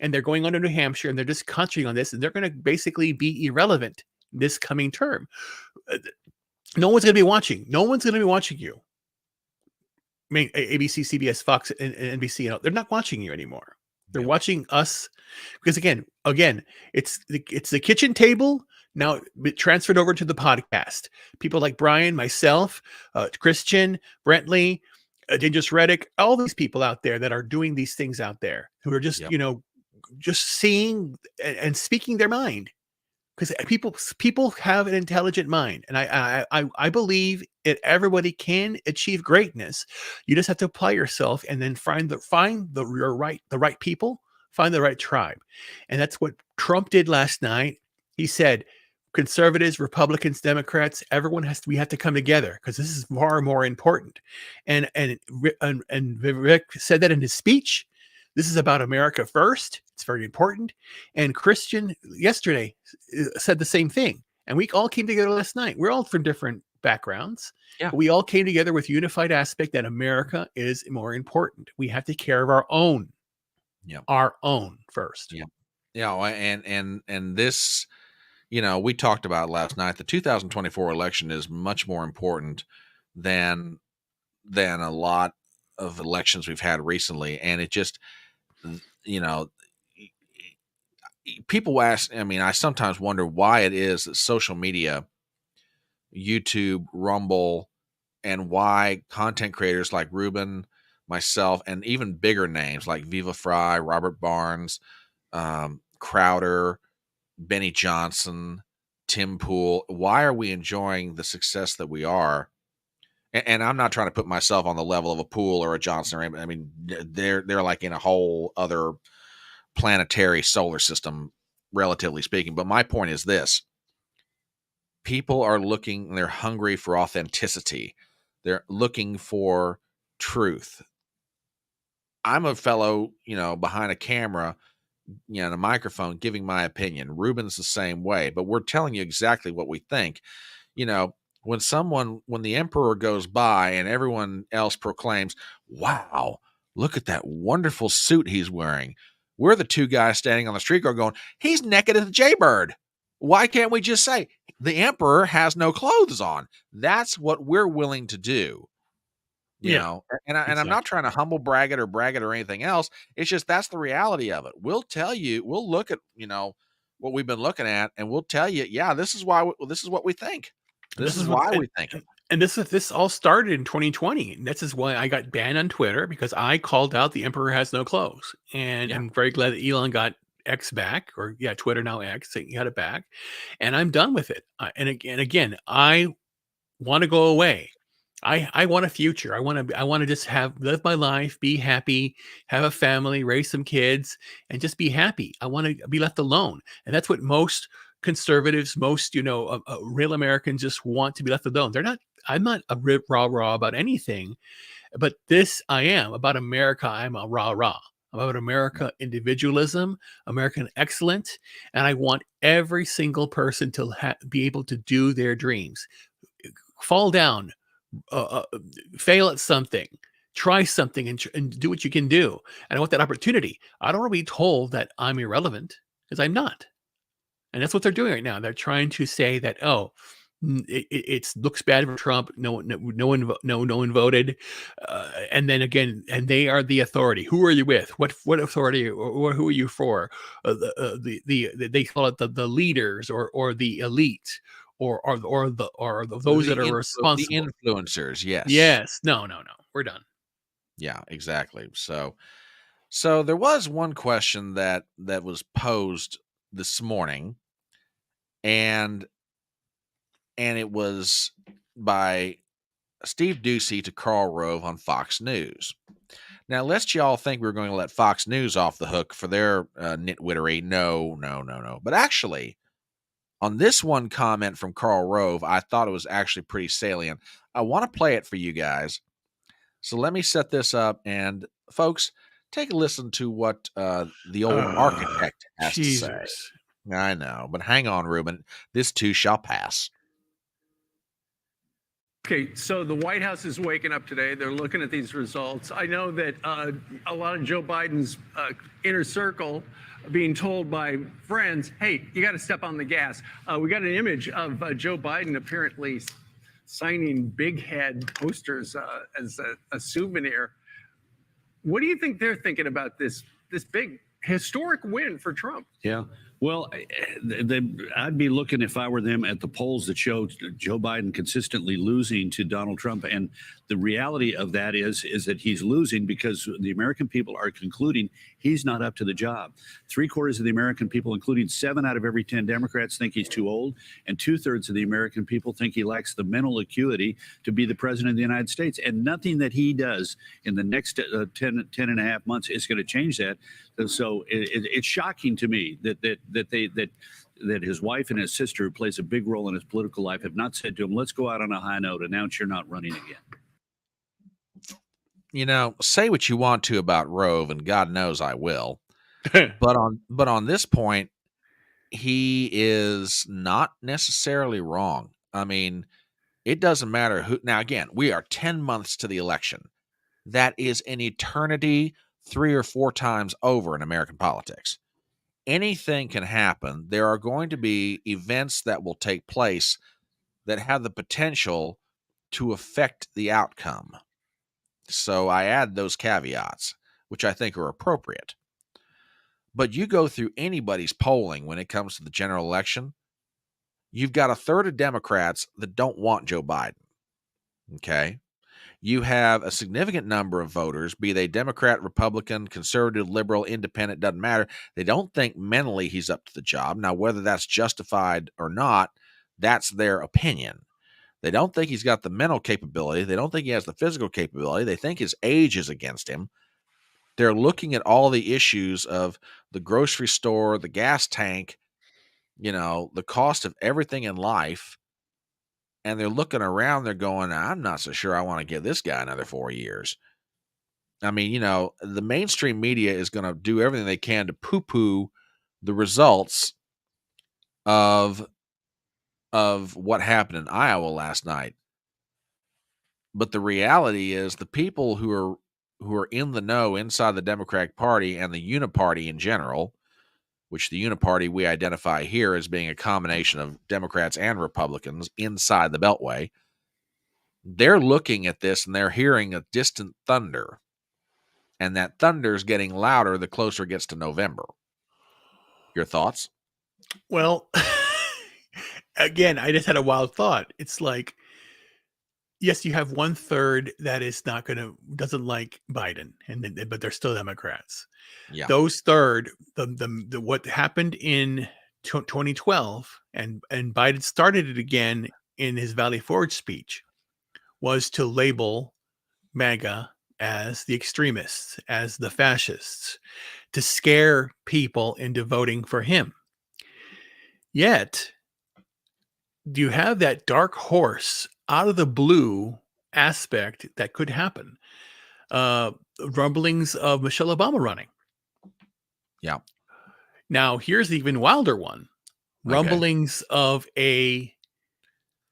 And they're going on to New Hampshire, and they're just concentrating on this, and they're going to basically be irrelevant this coming term. No one's going to be watching. No one's going to be watching you. I mean, ABC, CBS, Fox, and NBC. They're not watching you anymore. They're watching us because again, it's the kitchen table now transferred over to the podcast. People like Brian, myself, Christian, Brentley, Dangerous Reddick, all these people out there that are doing these things out there who are just just seeing and speaking their mind, because people have an intelligent mind, and I believe that everybody can achieve greatness. You just have to apply yourself, and then find the right people, find the right tribe, and that's what Trump did last night. He said, conservatives, Republicans, Democrats, we have to come together because this is far more important. And Rick said that in his speech. This is about America first. It's very important. And Christian yesterday said the same thing. And we all came together last night. We're all from different backgrounds. Yeah. But we all came together with unified aspect that America is more important. We have to take care of our own. Our own first. And this, we talked about last night, the 2024 election is much more important than a lot of elections we've had recently. And it just, people ask, I sometimes wonder why it is that social media, YouTube, Rumble, and why content creators like Ruben, myself, and even bigger names like Viva Fry, Robert Barnes, Crowder, Benny Johnson, Tim Pool, why are we enjoying the success that we are? And I'm not trying to put myself on the level of a Pool or a Johnson. They're like in a whole other planetary solar system, relatively speaking. But my point is this: people are looking, they're hungry for authenticity. They're looking for truth. I'm a fellow, behind a camera, and a microphone giving my opinion. Ruben's the same way, but we're telling you exactly what we think. When the emperor goes by and everyone else proclaims, wow, look at that wonderful suit he's wearing. We're the two guys standing on the street going, he's naked as a jaybird. Why can't we just say the emperor has no clothes on? That's what we're willing to do. And I'm not trying to humble brag it or anything else. It's just, that's the reality of it. We'll tell you, we'll look at, what we've been looking at, and we'll tell you, yeah, this is what we think. This is why we think it. And this all started in 2020. And this is why I got banned on Twitter, because I called out the emperor has no clothes. And I'm very glad that Elon got X back, or Twitter now X, he got it back, and I'm done with it. And again, I want to go away. I want a future. I want to just live my life, be happy, have a family, raise some kids, and just be happy. I want to be left alone. And that's what most conservatives, most, real Americans just want, to be left alone. I'm not a rah-rah about anything, but this I am. About America, I'm a rah-rah. About America individualism, American excellence, and I want every single person to be able to do their dreams. Fall down, fail at something, try something, and do what you can do. And I want that opportunity. I don't want to be told that I'm irrelevant, because I'm not. And that's what they're doing right now. They're trying to say that, it looks bad for Trump. No one voted. And then again, and they are the authority. Who are you with? What authority, or who are you for? They call it the leaders, or the elite, or those that are responsible. The influencers. Yes. Yes. No. We're done. Yeah, exactly. So there was one question that was posed this morning, and it was by Steve Ducey to Karl Rove on Fox News. Now, lest y'all think we're going to let Fox News off the hook for their nitwittery, no. But actually, on this one comment from Karl Rove, I thought it was actually pretty salient. I want to play it for you guys. So let me set this up, and folks, take a listen to what the old architect has to say. I know, but hang on, Ruben. This too shall pass. Okay, so the White House is waking up today. They're looking at these results. I know that a lot of Joe Biden's inner circle being told by friends, hey, you got to step on the gas. We got an image of Joe Biden apparently signing big head posters as a souvenir. What do you think they're thinking about this big historic win for Trump? Yeah. Well, I'd be looking, if I were them, at the polls that show Joe Biden consistently losing to Donald Trump. And the reality of that is that he's losing because the American people are concluding he's not up to the job. 3/4 of the American people, including 7 out of every 10 Democrats, think he's too old. And 2/3 of the American people think he lacks the mental acuity to be the president of the United States. And nothing that he does in the next 10 and a half months is going to change that. And so it's shocking to me that his wife and his sister, who plays a big role in his political life, have not said to him, let's go out on a high note, announce you're not running again. Say what you want to about Rove, and God knows I will. but on this point, he is not necessarily wrong. I mean, it doesn't matter who. Now, again, we are 10 months to the election. That is an eternity 3 or 4 times over in American politics. Anything can happen. There are going to be events that will take place that have the potential to affect the outcome. So I add those caveats, which I think are appropriate. But you go through anybody's polling when it comes to the general election, you've got 1/3 of Democrats that don't want Joe Biden. Okay? You have a significant number of voters, be they Democrat, Republican, conservative, liberal, independent, doesn't matter. They don't think mentally he's up to the job. Now, whether that's justified or not, that's their opinion. They don't think he's got the mental capability. They don't think he has the physical capability. They think his age is against him. They're looking at all the issues of the grocery store, the gas tank, the cost of everything in life. And they're looking around, they're going, I'm not so sure I want to give this guy another 4 years. I mean, the mainstream media is going to do everything they can to poo-poo the results of what happened in Iowa last night. But the reality is the people who are in the know inside the Democratic Party and the Uniparty in general, which the Uniparty we identify here as being a combination of Democrats and Republicans inside the Beltway, they're looking at this and they're hearing a distant thunder. And that thunder is getting louder the closer it gets to November. Your thoughts? Well, again, I just had a wild thought. It's like, yes, you have 1/3 that doesn't like Biden, but they're still Democrats. Yeah. Those third, the what happened in 2012, and Biden started it again in his Valley Forge speech, was to label MAGA as the extremists, as the fascists, to scare people into voting for him. Yet, do you have that dark horse out of the blue aspect that could happen? Rumblings of Michelle Obama running. Yeah. Now, here's the even wilder one. Rumblings of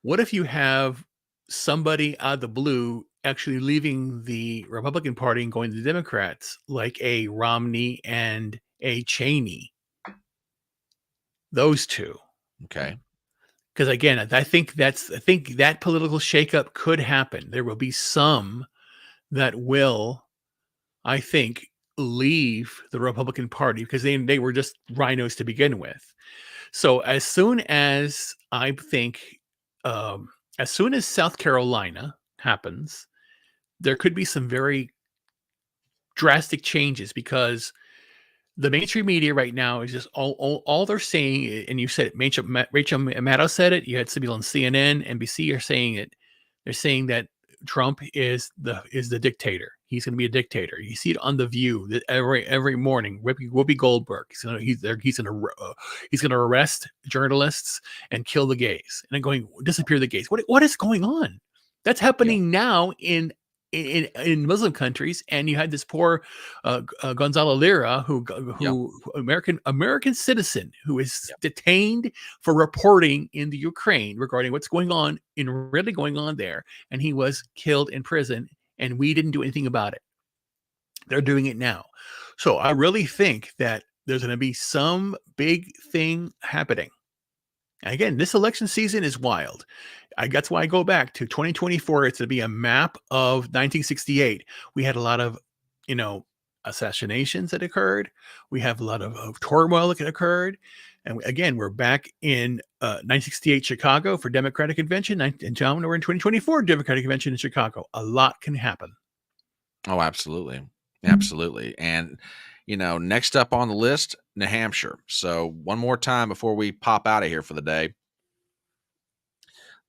what if you have somebody out of the blue actually leaving the Republican Party and going to the Democrats, like a Romney and a Cheney? Those two. Okay. Because again, I think that political shakeup could happen. There will be some that will, I think, leave the Republican Party because they were just rhinos to begin with. So as soon as as soon as South Carolina happens, there could be some very drastic changes because the mainstream media right now is just all they're saying, and you said it, Rachel Maddow said it, you had some people on CNN, NBC are saying it. They're saying that Trump is the dictator. He's going to be a dictator. You see it on The View that every morning. Whoopi Goldberg. He's going to arrest journalists and kill the gays, and then disappear the gays. What is going on? That's happening now in Muslim countries, and you had this poor Gonzalo Lira, who American citizen, who is detained for reporting in the Ukraine regarding what's going on there, and he was killed in prison, and we didn't do anything about it. They're doing it now, so I really think that there's going to be some big thing happening. Again, this election season is wild. That's why I go back to 2024. It's to be a map of 1968. We had a lot of, assassinations that occurred. We have a lot of turmoil that occurred. And again, we're back in 1968 Chicago for Democratic Convention. And John, we're in 2024 Democratic Convention in Chicago. A lot can happen. Oh, absolutely. Absolutely. And, next up on the list, New Hampshire. So one more time before we pop out of here for the day.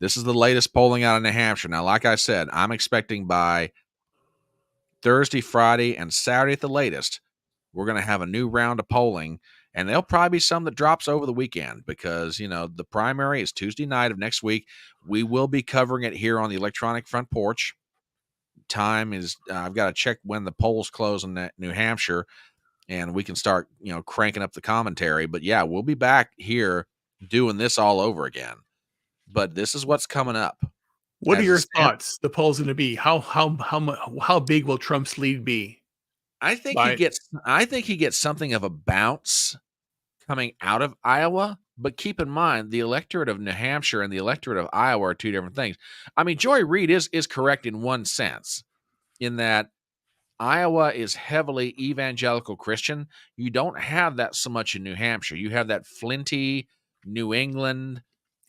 This is the latest polling out of New Hampshire. Now, like I said, I'm expecting by Thursday, Friday, and Saturday at the latest, we're going to have a new round of polling. And there'll probably be some that drops over the weekend because, the primary is Tuesday night of next week. We will be covering it here on the electronic front porch. Time is, I've got to check when the polls close in New Hampshire, and we can start, cranking up the commentary. But yeah, we'll be back here doing this all over again. But this is what's coming up. What are your thoughts? The poll's going to be how big will Trump's lead be? I think he gets something of a bounce coming out of Iowa. But keep in mind, the electorate of New Hampshire and the electorate of Iowa are two different things. I mean, Joy Reid is correct in one sense, in that Iowa is heavily evangelical Christian. You don't have that so much in New Hampshire. You have that flinty New England.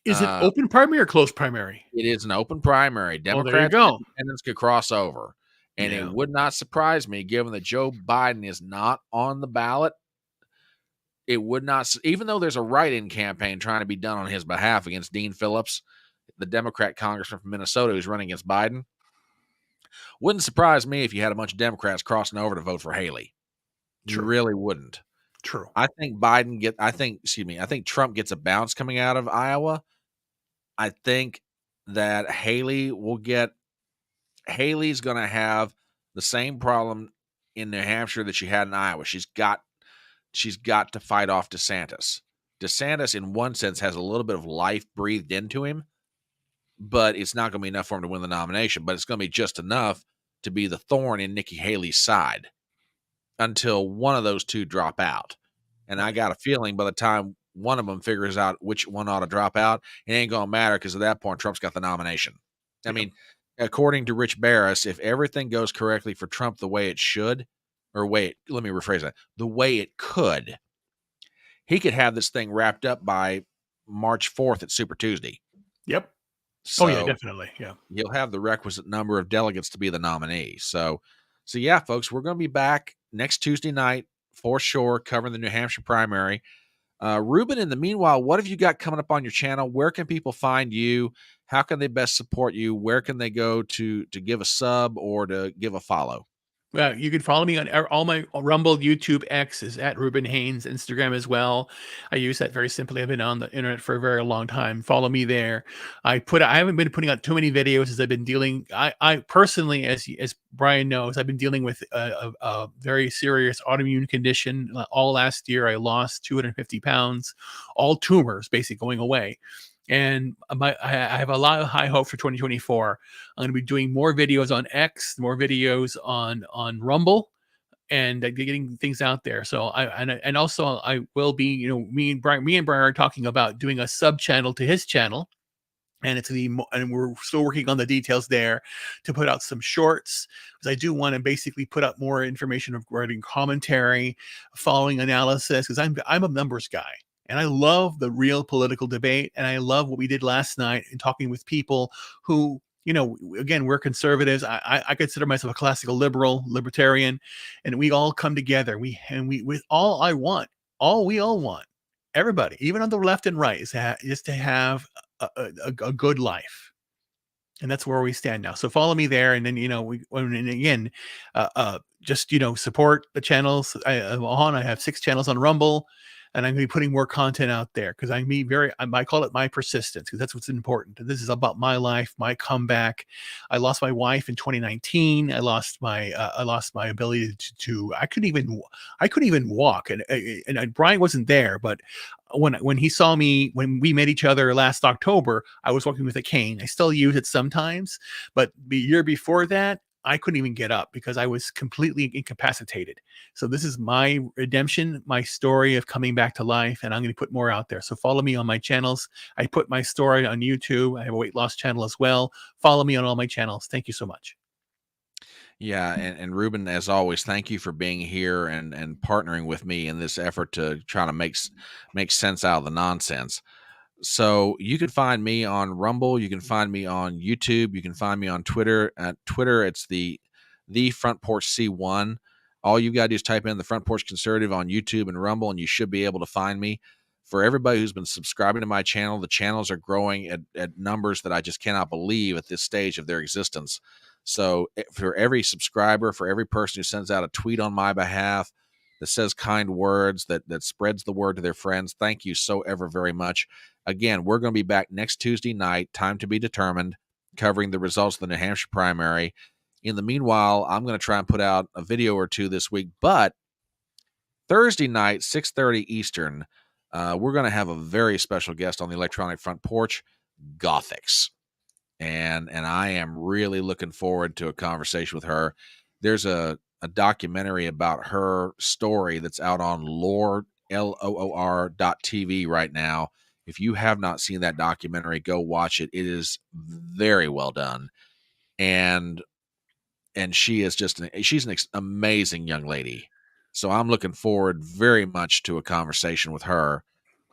Is it open primary or closed primary? It is an open primary. Democrats and independents could cross over. And it would not surprise me, given that Joe Biden is not on the ballot. It would not, even though there's a write-in campaign trying to be done on his behalf against Dean Phillips, the Democrat congressman from Minnesota who's running against Biden. Wouldn't surprise me if you had a bunch of Democrats crossing over to vote for Haley. True. You really wouldn't. True. I think Trump gets a bounce coming out of Iowa. I think that Haley's going to have the same problem in New Hampshire that she had in Iowa. She's got to fight off DeSantis. DeSantis, in one sense, has a little bit of life breathed into him, but it's not going to be enough for him to win the nomination. But it's going to be just enough to be the thorn in Nikki Haley's side until one of those two drop out. And I got a feeling by the time one of them figures out which one ought to drop out, it ain't going to matter, because at that point, Trump's got the nomination. I mean, according to Rich Barris, if everything goes correctly for Trump the way it should, let me rephrase that, the way it could, he could have this thing wrapped up by March 4th at Super Tuesday. Yep. So oh yeah, definitely. Yeah. You'll have the requisite number of delegates to be the nominee. So yeah, folks, we're going to be back next Tuesday night for sure, covering the New Hampshire primary. Ruben, in the meanwhile, what have you got coming up on your channel? Where can people find you? How can they best support you? Where can they go to give a sub or to give a follow? Well, you can follow me on all my Rumble, YouTube, X is at Ruben Haynes, Instagram as well. I use that very simply. I've been on the internet for a very long time. Follow me there. I haven't been putting out too many videos as I've been dealing. I personally, as Brian knows, I've been dealing with a very serious autoimmune condition. All last year, I lost 250 pounds, all tumors basically going away. And I have a lot of high hope for 2024. I'm going to be doing more videos on X, more videos on Rumble, and getting things out there. So I also will be, me and Brian are talking about doing a sub channel to his channel, and and we're still working on the details there to put out some shorts, because I do want to basically put up more information of writing commentary, following analysis, because I'm a numbers guy. And I love the real political debate. And I love what we did last night in talking with people who, again, we're conservatives. I consider myself a classical libertarian, and we all come together. We all we all want, everybody, even on the left and right, is to have a good life. And that's where we stand now. So follow me there. And then, just, support the channels I'm on. I have 6 channels on Rumble. And I'm going to be putting more content out there, because I call it my persistence, because that's what's important. This is about my life, my comeback. I lost my wife in 2019. I lost my ability to I couldn't even walk. And Brian wasn't there, but when he saw me, when we met each other last October, I was walking with a cane. I still use it sometimes, but the year before that, I couldn't even get up because I was completely incapacitated. So this is my redemption, my story of coming back to life, and I'm going to put more out there. So follow me on my channels. I put my story on YouTube. I have a weight loss channel as well. Follow me on all my channels. Thank you so much. Yeah, and Ruben, as always, thank you for being here and partnering with me in this effort to try to make sense out of the nonsense. So you can find me on Rumble. You can find me on YouTube. You can find me on Twitter. At Twitter, it's the Front Porch C1. All you got to do is type in the Front Porch Conservative on YouTube and Rumble, and you should be able to find me. For everybody who's been subscribing to my channel, the channels are growing at numbers that I just cannot believe at this stage of their existence. So for every subscriber, for every person who sends out a tweet on my behalf, that says kind words, that spreads the word to their friends, thank you so ever very much. Again, we're going to be back next Tuesday night, time to be determined, covering the results of the New Hampshire primary. In the meanwhile, I'm going to try and put out a video or two this week, but Thursday night, 6:30 Eastern, we're going to have a very special guest on the Electronic Front Porch, Gothics. And I am really looking forward to a conversation with her. There's a documentary about her story that's out on LOOR.TV right now. If you have not seen that documentary, go watch it. It is very well done. And she is she's an amazing young lady. So I'm looking forward very much to a conversation with her.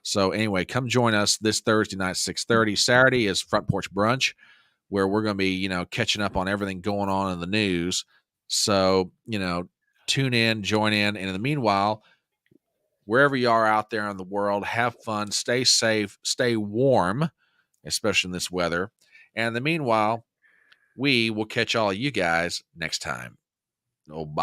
So anyway, come join us this Thursday night, 6:30. Saturday is Front Porch Brunch, where we're going to be, catching up on everything going on in the news. So, tune in, join in. And in the meanwhile, wherever you are out there in the world, have fun, stay safe, stay warm, especially in this weather. And in the meanwhile, we will catch all of you guys next time. Oh, bye.